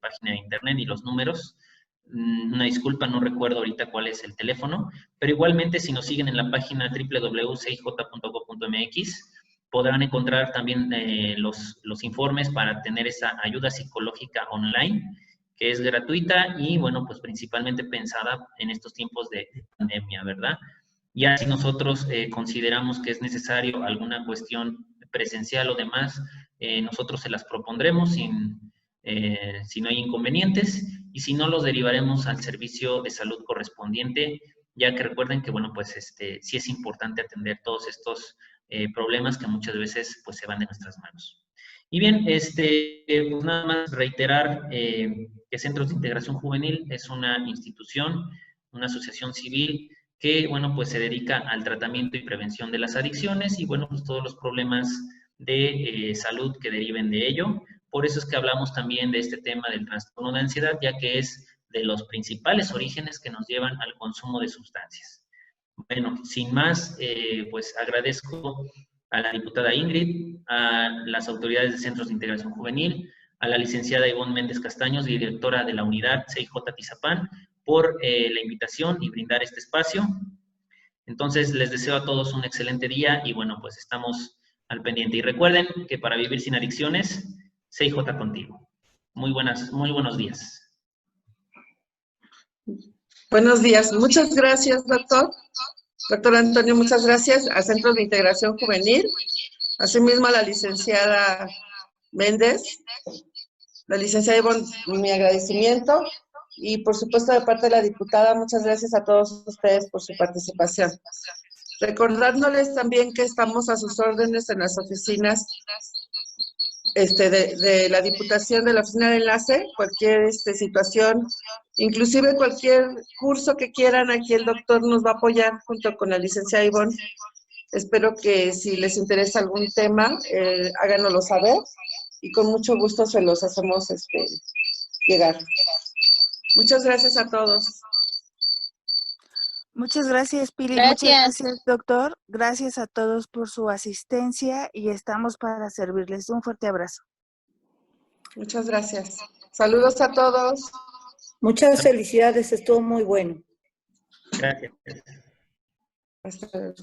página de internet y los números. Una disculpa, no recuerdo ahorita cuál es el teléfono, pero igualmente si nos siguen en la página www.6j.gov.mx podrán encontrar también los informes para tener esa ayuda psicológica online, que es gratuita y, bueno, pues principalmente pensada en estos tiempos de pandemia, ¿verdad? Ya si nosotros consideramos que es necesario alguna cuestión presencial o demás, nosotros se las propondremos si no hay inconvenientes, y si no, los derivaremos al servicio de salud correspondiente, ya que recuerden que, bueno, pues sí es importante atender todos estos problemas que muchas veces pues se van de nuestras manos. Y bien, pues nada más reiterar que Centros de Integración Juvenil es una institución, una asociación civil que, bueno, pues se dedica al tratamiento y prevención de las adicciones y, bueno, pues todos los problemas de salud que deriven de ello. Por eso es que hablamos también de este tema del trastorno de ansiedad, ya que es de los principales orígenes que nos llevan al consumo de sustancias. Bueno, sin más, pues agradezco a la diputada Ingrid, a las autoridades de Centros de Integración Juvenil, a la licenciada Ivonne Méndez Castaños, directora de la unidad CIJ Tizapán, por la invitación y brindar este espacio. Entonces, les deseo a todos un excelente día y, bueno, pues estamos al pendiente. Y recuerden que para vivir sin adicciones, CIJ contigo. Muy buenos días. Buenos días. Muchas gracias, doctor. Doctor Antonio, muchas gracias a Centros de Integración Juvenil, asimismo a la licenciada Méndez, la licenciada Ivonne, mi agradecimiento, y por supuesto de parte de la diputada, muchas gracias a todos ustedes por su participación. Recordándoles también que estamos a sus órdenes en las oficinas de la Diputación, de la Oficina de Enlace, cualquier situación, inclusive cualquier curso que quieran, aquí el doctor nos va a apoyar junto con la licenciada Ivonne. Espero que si les interesa algún tema, háganoslo saber y con mucho gusto se los hacemos llegar. Muchas gracias a todos. Muchas gracias, Pili. Gracias. Muchas gracias, doctor. Gracias a todos por su asistencia y estamos para servirles. Un fuerte abrazo. Muchas gracias. Saludos a todos. Muchas felicidades, estuvo muy bueno. Gracias. Hasta luego.